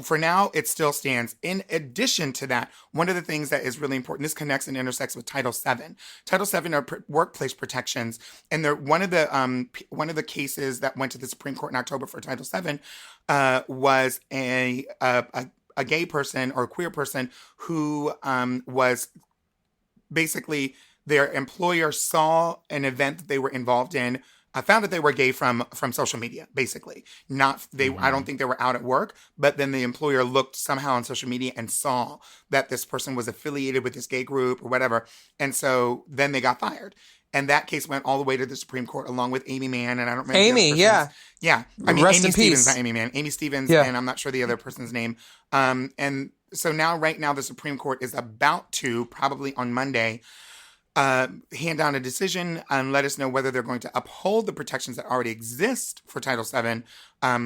for now, it still stands. In addition to that, one of the things that is really important, this connects and intersects with Title VII. Title VII are workplace protections, and they're one of the cases that went to the Supreme Court in October for Title VII was a gay person or a queer person who was basically, their employer saw an event that they were involved in. I found that they were gay from social media, basically. I don't think they were out at work, but then the employer looked somehow on social media and saw that this person was affiliated with this gay group or whatever. And so then they got fired. And that case went all the way to the Supreme Court, along with Amy Mann, and I don't remember Amy, yeah. Yeah. I mean, Rest Amy in Stevens, peace. not Amy Mann. Amy Stevens, Yeah. and I'm not sure the other person's name. And so right now, the Supreme Court is about to, probably on Monday, hand down a decision and let us know whether they're going to uphold the protections that already exist for Title VII,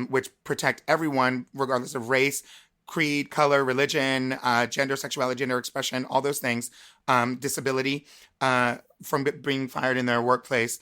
which protect everyone, regardless of race, creed, color, religion, gender, sexuality, gender expression, all those things, disability, from being fired in their workplace.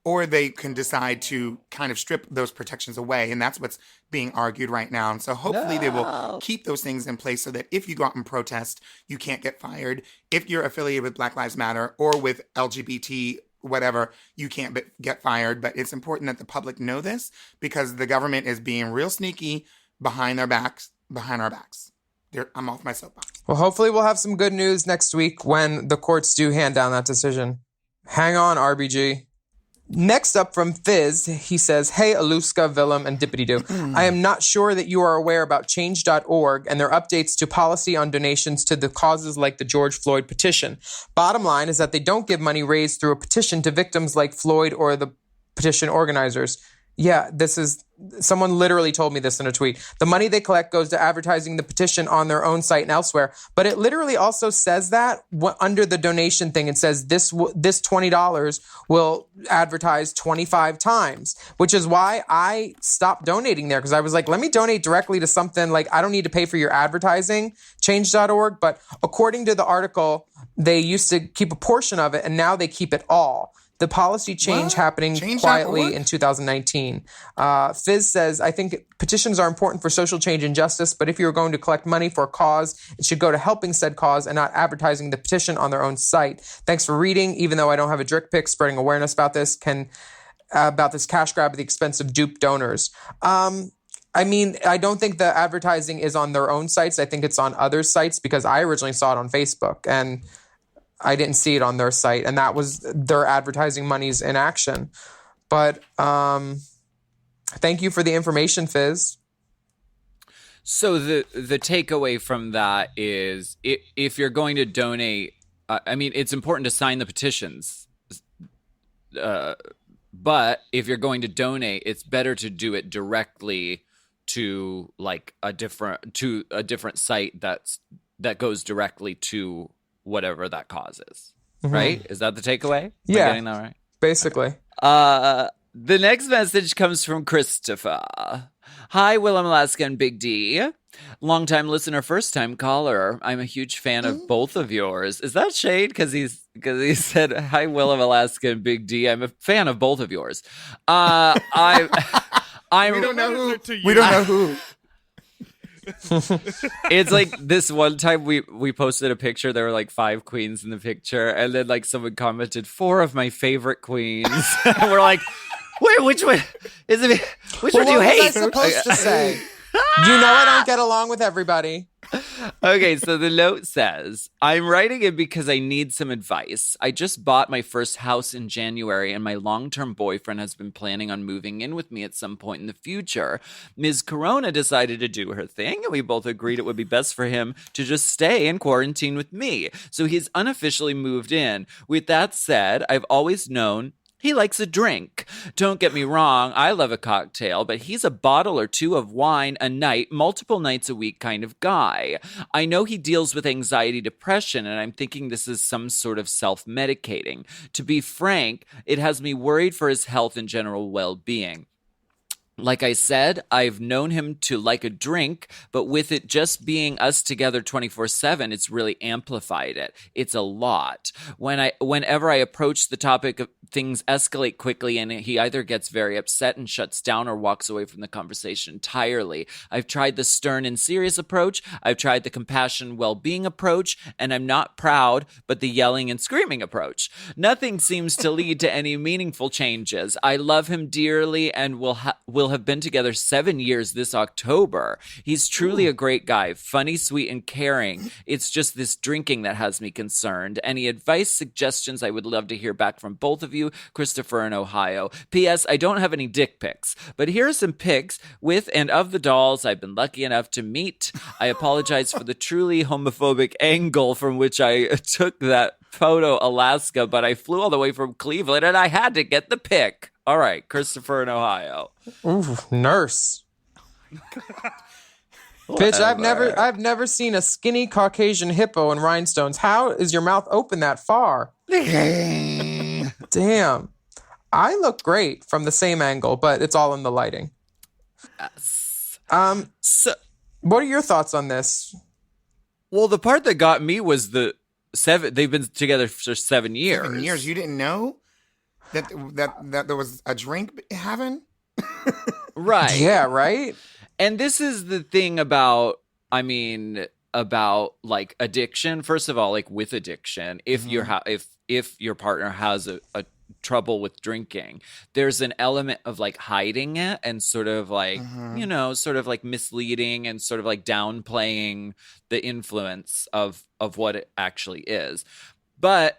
Or they can decide to kind of strip those protections away. And that's what's being argued right now. And so hopefully they will keep those things in place so that if you go out and protest, you can't get fired. If you're affiliated with Black Lives Matter or with LGBT, whatever, you can't get fired. But it's important that the public know this, because the government is being real sneaky behind our backs. I'm off my soapbox. Well, hopefully we'll have some good news next week when the courts do hand down that decision. Hang on, RBG. Next up from Fizz, he says, "Hey, Aluska, Willam, and Dippity-Doo. I am not sure that you are aware about Change.org and their updates to policy on donations to the causes like the George Floyd petition. Bottom line is that they don't give money raised through a petition to victims like Floyd or the petition organizers." Yeah, someone literally told me this in a tweet. The money they collect goes to advertising the petition on their own site and elsewhere. But it literally also says that under the donation thing, it says this $20 will advertise 25 times, which is why I stopped donating there. Because I was like, let me donate directly to something like I don't need to pay for your advertising, change.org. But according to the article, they used to keep a portion of it and now they keep it all. The policy change happening quietly in 2019. Fizz says, "I think petitions are important for social change and justice, but if you're going to collect money for a cause, it should go to helping said cause and not advertising the petition on their own site. Thanks for reading. Even though I don't have a drip pic, spreading awareness about this cash grab at the expense of dupe donors." I mean, I don't think the advertising is on their own sites. I think it's on other sites because I originally saw it on Facebook and I didn't see it on their site, and that was their advertising monies in action. But thank you for the information, Fizz. So the takeaway from that is if you're going to donate, I mean, it's important to sign the petitions. But if you're going to donate, it's better to do it directly to like a different site that goes directly to whatever that cause is, right? Is that the takeaway? Am I getting that right? Basically. The next message comes from Christopher. "Hi, Willam, Alaska, and Big D. Long-time listener, first-time caller. I'm a huge fan of both of yours." Is that shade? Because he said, "Hi, Willam, Alaska, and Big D. I'm a fan of both of yours." We don't know who. It's like this one time we posted a picture. There were like 5 queens in the picture, and then like someone commented 4 of my favorite queens. And we're like, wait, which one is it? Which one do you hate? What was I supposed to say? You know I don't get along with everybody. Okay, so the note says, "I'm writing it because I need some advice. I just bought my first house in January, and my long-term boyfriend has been planning on moving in with me at some point in the future. Ms. Corona decided to do her thing, and we both agreed it would be best for him to just stay in quarantine with me. So he's unofficially moved in. With that said, I've always known he likes a drink. Don't get me wrong, I love a cocktail, but he's a bottle or 2 of wine a night, multiple nights a week kind of guy. I know he deals with anxiety, depression, and I'm thinking this is some sort of self-medicating. To be frank, it has me worried for his health and general well-being. Like I said, I've known him to like a drink, but with it just being us together 24/7, it's really amplified it. It's a lot. Whenever I approach the topic of things escalate quickly and he either gets very upset and shuts down or walks away from the conversation entirely. I've tried the stern and serious approach. I've tried the compassion well-being approach, and I'm not proud, but the yelling and screaming approach. Nothing seems to lead to any meaningful changes. I love him dearly and will have been together 7 years this October. He's truly a great guy, funny, sweet, and caring. It's just this drinking that has me concerned. Any advice, suggestions, I would love to hear back from both of you. Christopher in Ohio. P.S. I don't have any dick pics, but here are some pics with and of the dolls I've been lucky enough to meet. I apologize for the truly homophobic angle from which I took that photo, Alaska, but I flew all the way from Cleveland and I had to get the pic. All right, Christopher in Ohio. Ooh, nurse. Bitch, I've never seen a skinny Caucasian hippo in rhinestones. How is your mouth open that far? Damn. I look great from the same angle, but it's all in the lighting. Yes. So, what are your thoughts on this? Well, the part that got me was they've been together for 7 years. 7 years. You didn't know that there was a drink having? Right. Yeah, right? And this is the thing about like addiction. First of all, like with addiction, if your partner has a trouble with drinking, there's an element of like hiding it and sort of like, sort of like misleading and sort of like downplaying the influence of what it actually is. But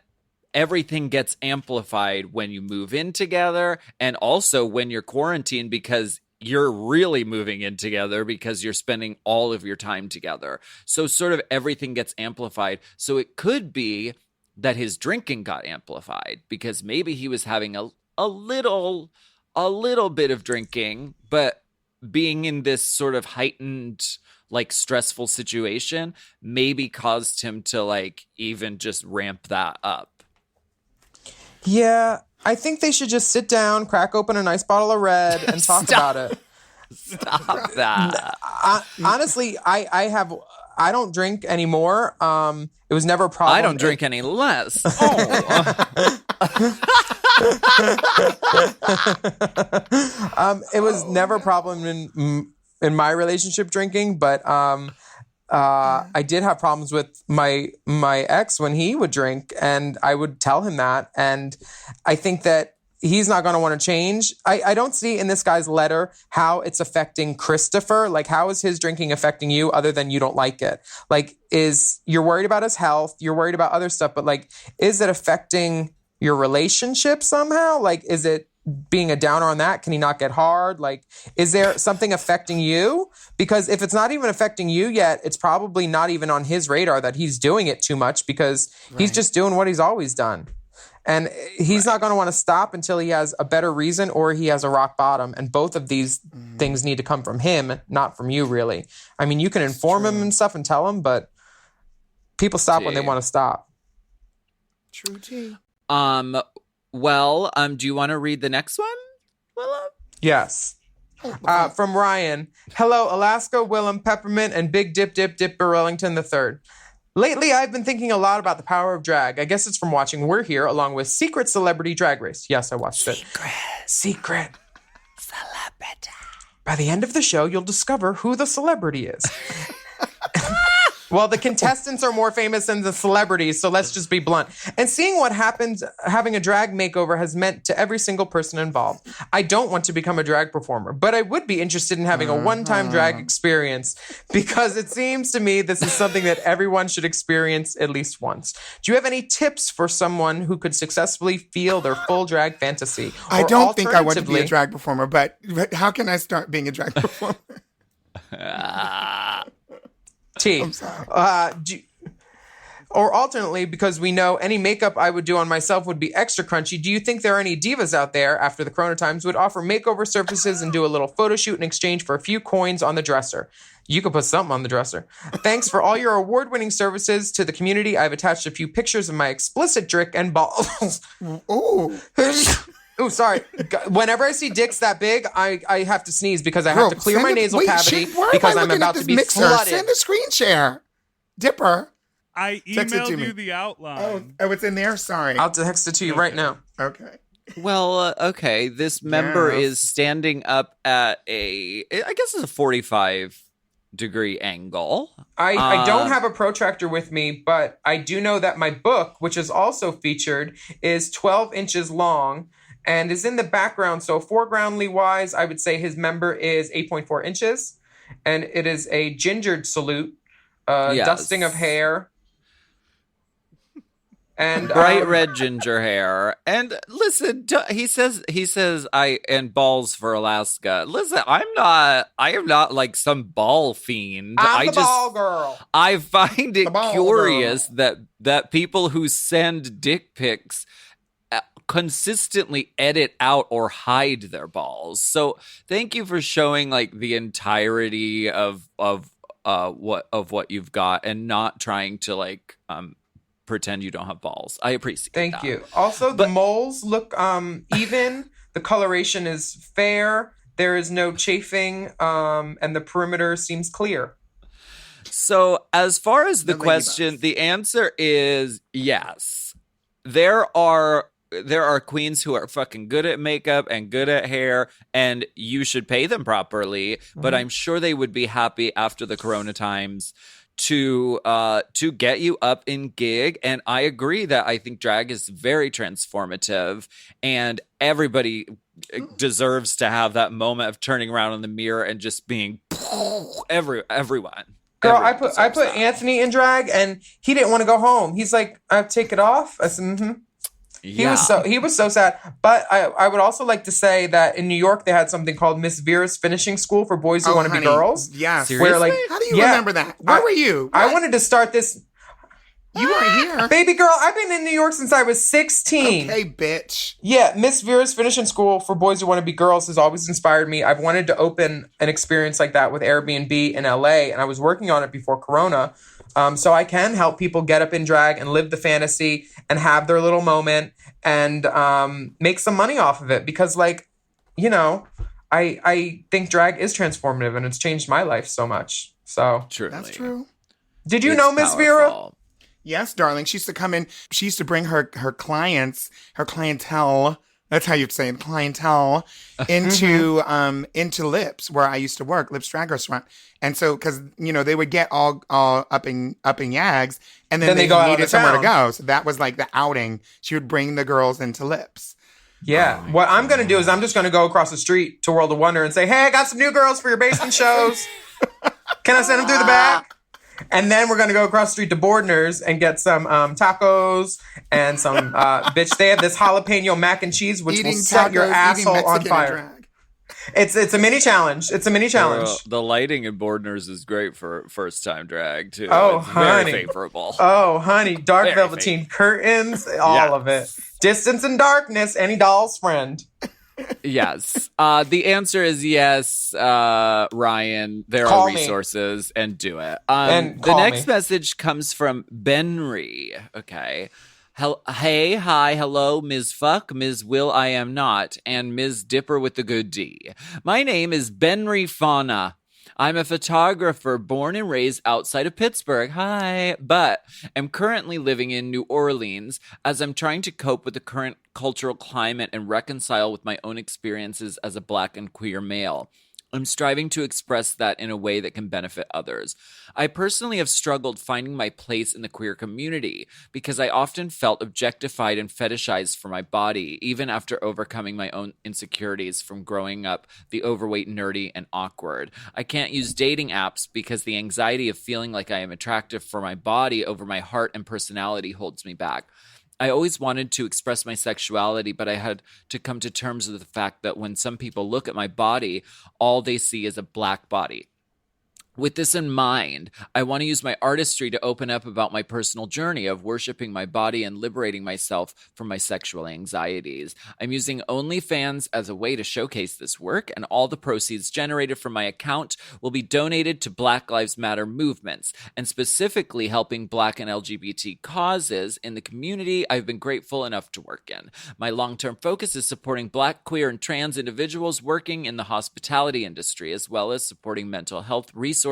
everything gets amplified when you move in together, and also when you're quarantined, because you're really moving in together because you're spending all of your time together. So sort of everything gets amplified. So it could be that his drinking got amplified because maybe he was having a little bit of drinking, but being in this sort of heightened, like, stressful situation maybe caused him to, like, even just ramp that up. Yeah, I think they should just sit down, crack open a nice bottle of red, and talk about it. Stop that. Honestly, I don't drink anymore. It was never a problem. I don't drink any less. Oh. It was never a problem in my relationship drinking, but I did have problems with my ex when he would drink, and I would tell him that. And I think that he's not going to want to change. I don't see in this guy's letter how it's affecting Christopher. Like, how is his drinking affecting you other than you don't like it? Like, you're worried about his health, you're worried about other stuff, but, like, is it affecting your relationship somehow? Like, is it being a downer on that? Can he not get hard? Like, is there something affecting you? Because if it's not even affecting you yet, it's probably not even on his radar that he's doing it too much, because he's just doing what he's always done. And he's not going to want to stop until he has a better reason or he has a rock bottom. And both of these things need to come from him, not from you, really. I mean, you can inform him and stuff and tell him, but people stop when they want to stop. True tea. Well, do you want to read the next one, Willam? Yes. From Ryan. Hello, Alaska, Willam, Peppermint, and Big Dipper Wellington III. Lately, I've been thinking a lot about the power of drag. I guess it's from watching We're Here along with Secret Celebrity Drag Race. Yes, I watched it. Secret Celebrity. By the end of the show, you'll discover who the celebrity is. Well, the contestants are more famous than the celebrities, so let's just be blunt. And seeing what happens having a drag makeover has meant to every single person involved. I don't want to become a drag performer, but I would be interested in having a one-time drag experience, because it seems to me this is something that everyone should experience at least once. Do you have any tips for someone who could successfully feel their full drag fantasy? I don't think I want to be a drag performer, but how can I start being a drag performer? T. I'm sorry. Or alternately, because we know any makeup I would do on myself would be extra crunchy, do you think there are any divas out there after the Corona times who would offer makeover services and do a little photo shoot in exchange for a few coins on the dresser? You could put something on the dresser. Thanks for all your award-winning services to the community. I've attached a few pictures of my explicit dick and balls. Ooh. Oh, sorry. Whenever I see dicks that big, I have to sneeze because I have to clear my nasal cavity because I'm about to be flooded. Send a screen share. Dipper. I emailed you the outline. Oh, it's in there? Sorry. I'll text it to you right now. Okay. Well, okay. This member is standing up at I guess it's a 45-degree angle. I don't have a protractor with me, but I do know that my book, which is also featured, is 12 inches long and is in the background. So foregroundly wise, I would say his member is 8.4 inches. And it is a gingered salute, dusting of hair. And bright red ginger hair. And listen, he says and balls for Alaska. Listen, I am not like some ball fiend. I'm the ball girl. I find it curious that people who send dick pics consistently edit out or hide their balls. So thank you for showing like the entirety of what you've got and not trying to like pretend you don't have balls. I appreciate that. Thank you. Also, the moles look even. The coloration is fair. There is no chafing, and the perimeter seems clear. So as far as the question, the answer is yes. There are queens who are fucking good at makeup and good at hair, and you should pay them properly. Mm-hmm. But I'm sure they would be happy after the Corona times to get you up in gig. And I agree that I think drag is very transformative, and everybody deserves to have that moment of turning around in the mirror and just being everyone. Girl, I put Anthony in drag, and he didn't want to go home. He's like, "I take it off." I said, "Mm-hmm." Yeah. He was so sad. But I would also like to say that in New York they had something called Miss Vera's Finishing School for boys who want to be honey, girls. Yes. Seriously? Where, like, How do you yeah, remember that? Where were you? I wanted to start this. You weren't here. Baby girl, I've been in New York since I was 16. Okay, bitch. Yeah, Miss Vera's Finishing School for boys who want to be girls has always inspired me. I've wanted to open an experience like that with Airbnb in LA, and I was working on it before Corona. So I can help people get up in drag and live the fantasy and have their little moment and make some money off of it. Because, like, you know, I think drag is transformative and it's changed my life so much. So Truly. That's true. did you It's know Miss Vera? powerful. Yes, darling. She used to come in. She used to bring her clients, her clientele. That's how you'd say it, clientele, into Lips, where I used to work, Lips Drag Restaurant. And so, because they would get all up in yags, and then they go out needed of somewhere to town. go. So that was like the outing. She would bring the girls into Lips. Yeah. What I'm going to do is I'm just going to go across the street to World of Wonder and say, hey, I got some new girls for your basement shows. Can I send them through the back? And then we're going to go across the street to Bordner's and get some tacos and some, bitch, they have this jalapeno mac and cheese, which will set your asshole on fire. It's a mini challenge. It's a mini challenge. The lighting in Bordner's is great for first time drag too. Oh, it's honey. very favorable. Oh, honey, dark Very velveteen curtains, all of it. Distance and darkness, any doll's friend. Yes. The answer is yes, Ryan. There Call are me. resources and do it. And The call next me. message comes from Benry. Okay. Hey, hi, hello, Ms. Fuck, Ms. Will I Am Not, and Ms. Dipper with the Good D. My name is Benry Fauna. I'm a photographer born and raised outside of Pittsburgh. Hi. But am currently living in New Orleans as I'm trying to cope with the current cultural climate and reconcile with my own experiences as a Black and queer male. I'm striving to express that in a way that can benefit others. I personally have struggled finding my place in the queer community because I often felt objectified and fetishized for my body, even after overcoming my own insecurities from growing up the overweight, nerdy, and awkward. I can't use dating apps because the anxiety of feeling like I am attractive for my body over my heart and personality holds me back. I always wanted to express my sexuality, but I had to come to terms with the fact that when some people look at my body, all they see is a Black body. With this in mind, I want to use my artistry to open up about my personal journey of worshiping my body and liberating myself from my sexual anxieties. I'm using OnlyFans as a way to showcase this work, and all the proceeds generated from my account will be donated to Black Lives Matter movements, and specifically helping Black and LGBT causes in the community I've been grateful enough to work in. My long-term focus is supporting Black, queer, and trans individuals working in the hospitality industry, as well as supporting mental health resources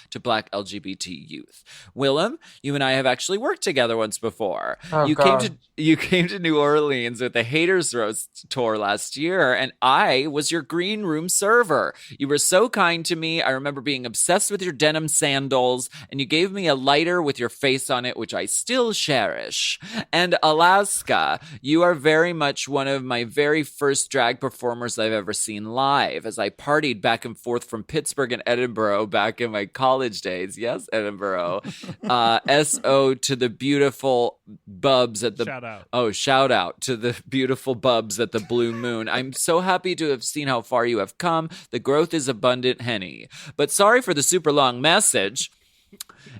to Black LGBT youth. Willam, you and I have actually worked together once before. Oh, you God. came to New Orleans with the Haters Roast tour last year, and I was your green room server. You were so kind to me. I remember being obsessed with your denim sandals, and you gave me a lighter with your face on it, which I still cherish. And Alaska, you are very much one of my very first drag performers I've ever seen live, as I partied back and forth from Pittsburgh and Edinburgh back in my college days. Yes, Edinburgh. S.O. to the beautiful bubs at the... Shout out. Oh, shout out to the beautiful bubs at the Blue Moon. I'm so happy to have seen how far you have come. The growth is abundant, Henny. But sorry for the super long message.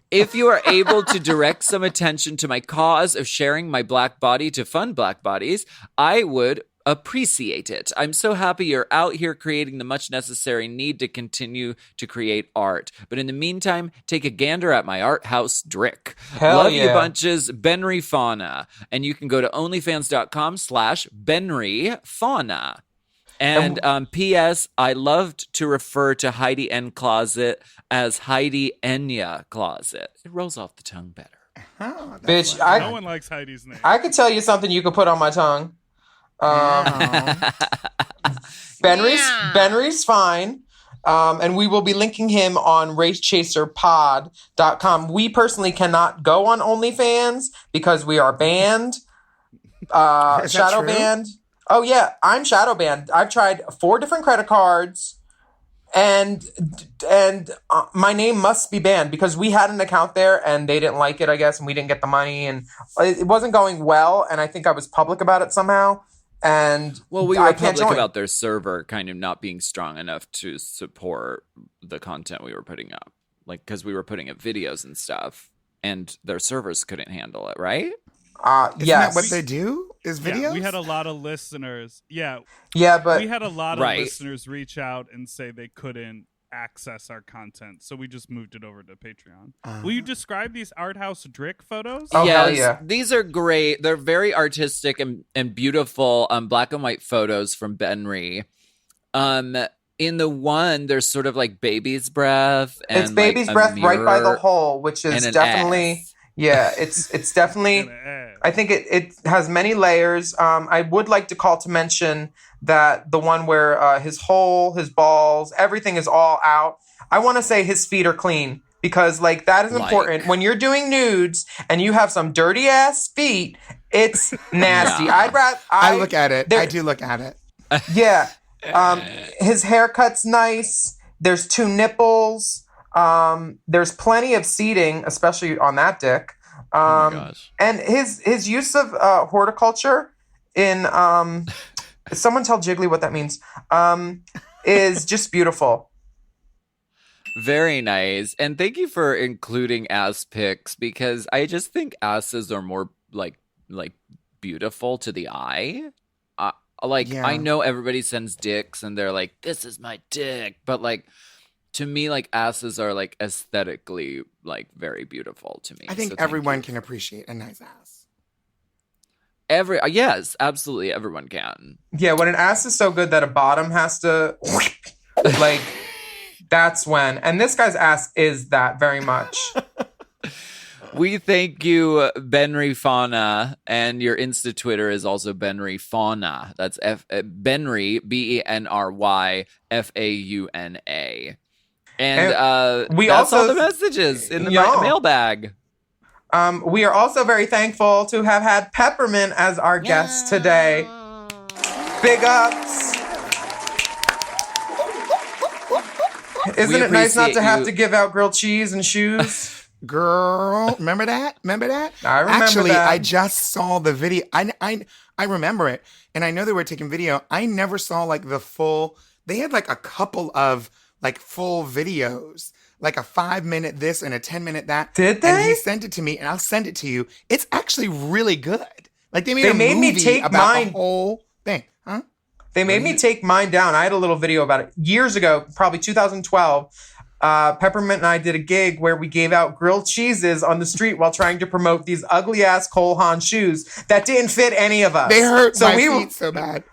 If you are able to direct some attention to my cause of sharing my Black body to fund Black bodies, I would appreciate it. I'm so happy you're out here creating the much necessary need to continue to create art. But in the meantime, take a gander at my art house, Drick. Hell Love you yeah. bunches, Benry Fauna. And you can go to onlyfans.com/Benry Fauna. And P.S. I loved to refer to Heidi N. Closet as Heidi Enya Closet. It rolls off the tongue better. Oh, Bitch, No one likes Heidi's name. I could tell you something you could put on my tongue. Benry's fine. And we will be linking him on racechaserpod.com. We personally cannot go on OnlyFans because we are banned. Is that Shadow true? banned. Oh yeah, I'm shadow banned. I've tried 4 different credit cards. and my name must be banned because we had an account there and they didn't like it, I guess, and we didn't get the money and it wasn't going well. And I think I was public about it somehow. And Well, we I were can't public join. about their server kind of not being strong enough to support the content we were putting up. Like, because we were putting up videos and stuff, and their servers couldn't handle it, right? Isn't Yes. that what they do? Is videos? Yeah, we had a lot of listeners. Yeah, Yeah, but we had a lot of Right. listeners reach out and say they couldn't access our content, so we just moved it over to Patreon. Will you describe these art house Drick photos? Oh, hell Yes, yeah. these are great. They're very artistic and beautiful black and white photos from Benry. In the one, there's sort of like baby's breath. And it's baby's like, a breath right by the mirror hole, which is and an definitely ass. yeah. It's definitely. I think it has many layers. I would like to call to mention that the one where his hole, his balls, everything is all out. I want to say his feet are clean because like that is important. When you're doing nudes and you have some dirty ass feet, it's nasty. Yeah. I look at it. there- I do look at it. Yeah. His haircut's nice. There's 2 nipples. There's plenty of seating, especially on that dick. Oh my gosh. And his use of horticulture in someone tell Jiggly what that means. Is just beautiful. Very nice. And thank you for including ass pics because I just think asses are more like beautiful to the eye. Yeah. I know everybody sends dicks and they're like, this is my dick. But like, to me, like asses are like aesthetically like very beautiful to me. I think So thank everyone you. can appreciate a nice ass. Yes, absolutely. Everyone can. Yeah, when an ass is so good that a bottom has to like that's when. And this guy's ass is that very much. We thank you, Benry Fauna, and your Insta Twitter is also Benry Fauna. That's Benry BENRY FAUNA. And we that's also all the messages in the Yeah. mailbag. We are also very thankful to have had Peppermint as our guest today. Big ups. Isn't it nice not to appreciate have you. to give out grilled cheese and shoes? Girl, remember that? Remember that? I remember Actually, that. I just saw the video. I remember it, and I know they were taking video. I never saw like the full. They had like a couple of like full videos, like a 5-minute this and a 10-minute that. Did And they? he sent it to me, and I'll send it to you. It's actually really good. Like they made They a made me movie take about mine. the whole thing, huh? They made me take mine down. I had a little video about it years ago, probably 2012. Peppermint and I did a gig where we gave out grilled cheeses on the street while trying to promote these ugly ass Cole Haan shoes that didn't fit any of us. They hurt my we were- feet so bad.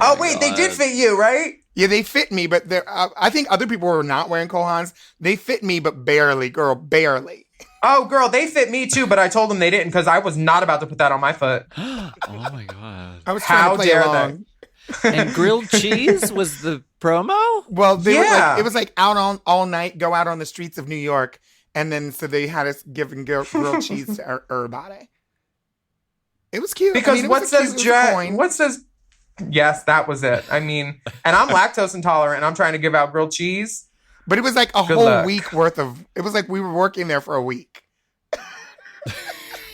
Oh wait, they did fit you, right? Yeah, they fit me, but I think other people were not wearing Kohans. They fit me, but barely, girl, barely. Oh girl, they fit me too, but I told them they didn't because I was not about to put that on my foot. Oh my God. I was trying How to play dare along. And grilled cheese was the promo? Well, they were Yeah. like, it was like out on all night, go out on the streets of New York, and then so they had us giving grilled cheese to everybody. It was cute. Because it what was a says cute little coin. what says? Yes, that was it. I mean, and I'm lactose intolerant, and I'm trying to give out grilled cheese. But it was like a Good whole luck. week worth of. It was like we were working there for a week.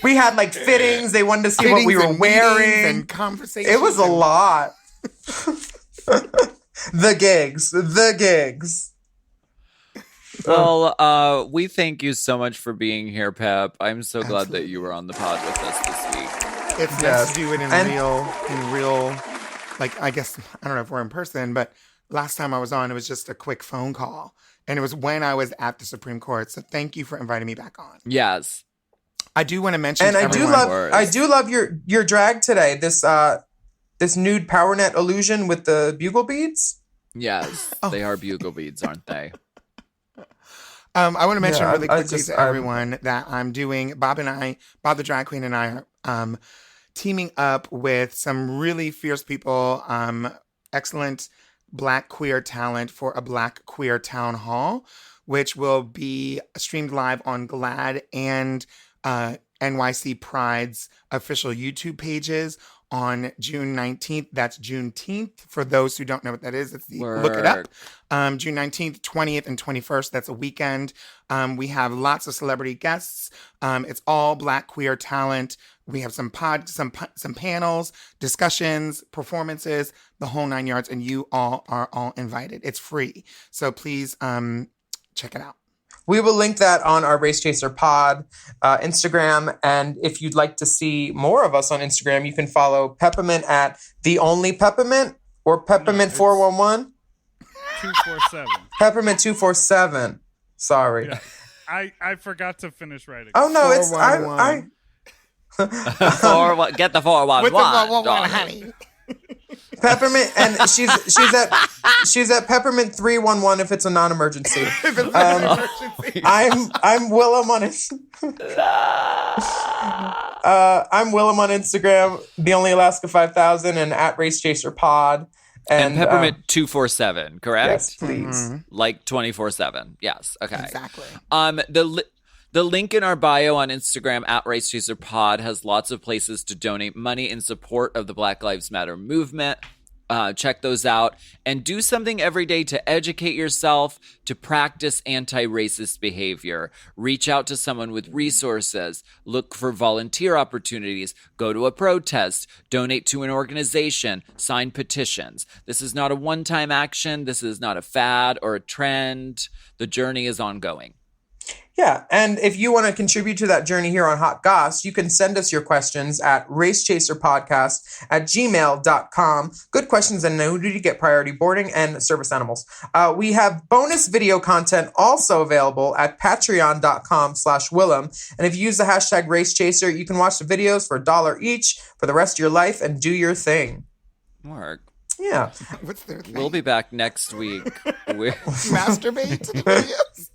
We had like fittings. They wanted to see what we Fittings were and meetings wearing. and conversations. It was a and- lot. The gigs. Well, we thank you so much for being here, Pep. I'm so glad that you were on the pod with us this week. It's nice Yes. to do it in And- real. Like I guess I don't know if we're in person, but last time I was on, it was just a quick phone call, and it was when I was at the Supreme Court. So thank you for inviting me back on. Yes. I do want to mention, And to I do everyone, love I do love your drag today. This nude power net illusion with the bugle beads. Yes. Oh. They are bugle beads, aren't they? I want to mention Yeah, really I quickly just- to everyone that I'm doing. Bob the drag queen, and I are teaming up with some really fierce people. Excellent Black queer talent for a Black queer town hall, which will be streamed live on GLAD and NYC Pride's official YouTube pages on June 19th. That's Juneteenth. For those who don't know what that is, look it up. June 19th, 20th, and 21st. That's a weekend. We have lots of celebrity guests. It's all Black queer talent. We have some panels, discussions, performances, the whole 9 yards, and you all are all invited. It's free. So please check it out. We will link that on our Race Chaser Pod Instagram. And if you'd like to see more of us on Instagram, you can follow Peppermint at The Only Peppermint or Peppermint 411. 247. Peppermint 247. Sorry. Yeah. I forgot to finish writing. Oh no, it's 411. Get the 411. With the 411, honey. Peppermint, and she's at Peppermint 311 if it's a non-emergency. I'm Willam on I'm Willam on Instagram, The Only Alaska 5000, and at Race Chaser Pod. And Peppermint 247, correct? Yes, please. Like 24/7. Yes. Okay. Exactly. The link in our bio on Instagram at Race Chaser Pod has lots of places to donate money in support of the Black Lives Matter movement. Check those out and do something every day to educate yourself, to practice anti-racist behavior. Reach out to someone with resources. Look for volunteer opportunities. Go to a protest. Donate to an organization. Sign petitions. This is not a one-time action. This is not a fad or a trend. The journey is ongoing. Yeah, and if you want to contribute to that journey here on Hot Goss, you can send us your questions at racechaserpodcast@gmail.com. Good questions and know to get priority boarding and service animals. We have bonus video content also available at patreon.com/Willam. And if you use the hashtag racechaser, you can watch the videos for $1 each for the rest of your life and do your thing. Mark. Yeah. What's their thing? We'll be back next week. Masturbate to the videos?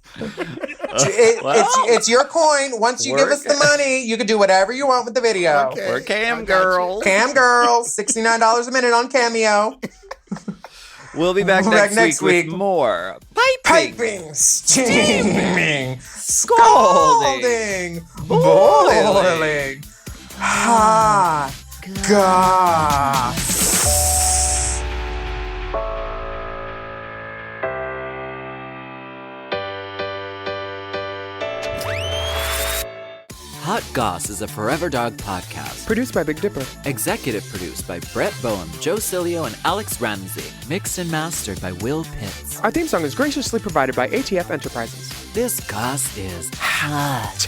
It's your coin. Once you give us the money, you can do whatever you want with the video. Okay. We're cam girls. Cam girls, $69 a minute on Cameo. We'll be back next week with more Piping, steaming, scalding, boiling, hot goss. Hot Goss is a Forever Dog podcast. Produced by Big Dipper. Executive produced by Brett Boehm, Joe Cilio, and Alex Ramsey. Mixed and mastered by Will Pitts. Our theme song is graciously provided by ATF Enterprises. This Goss is hot.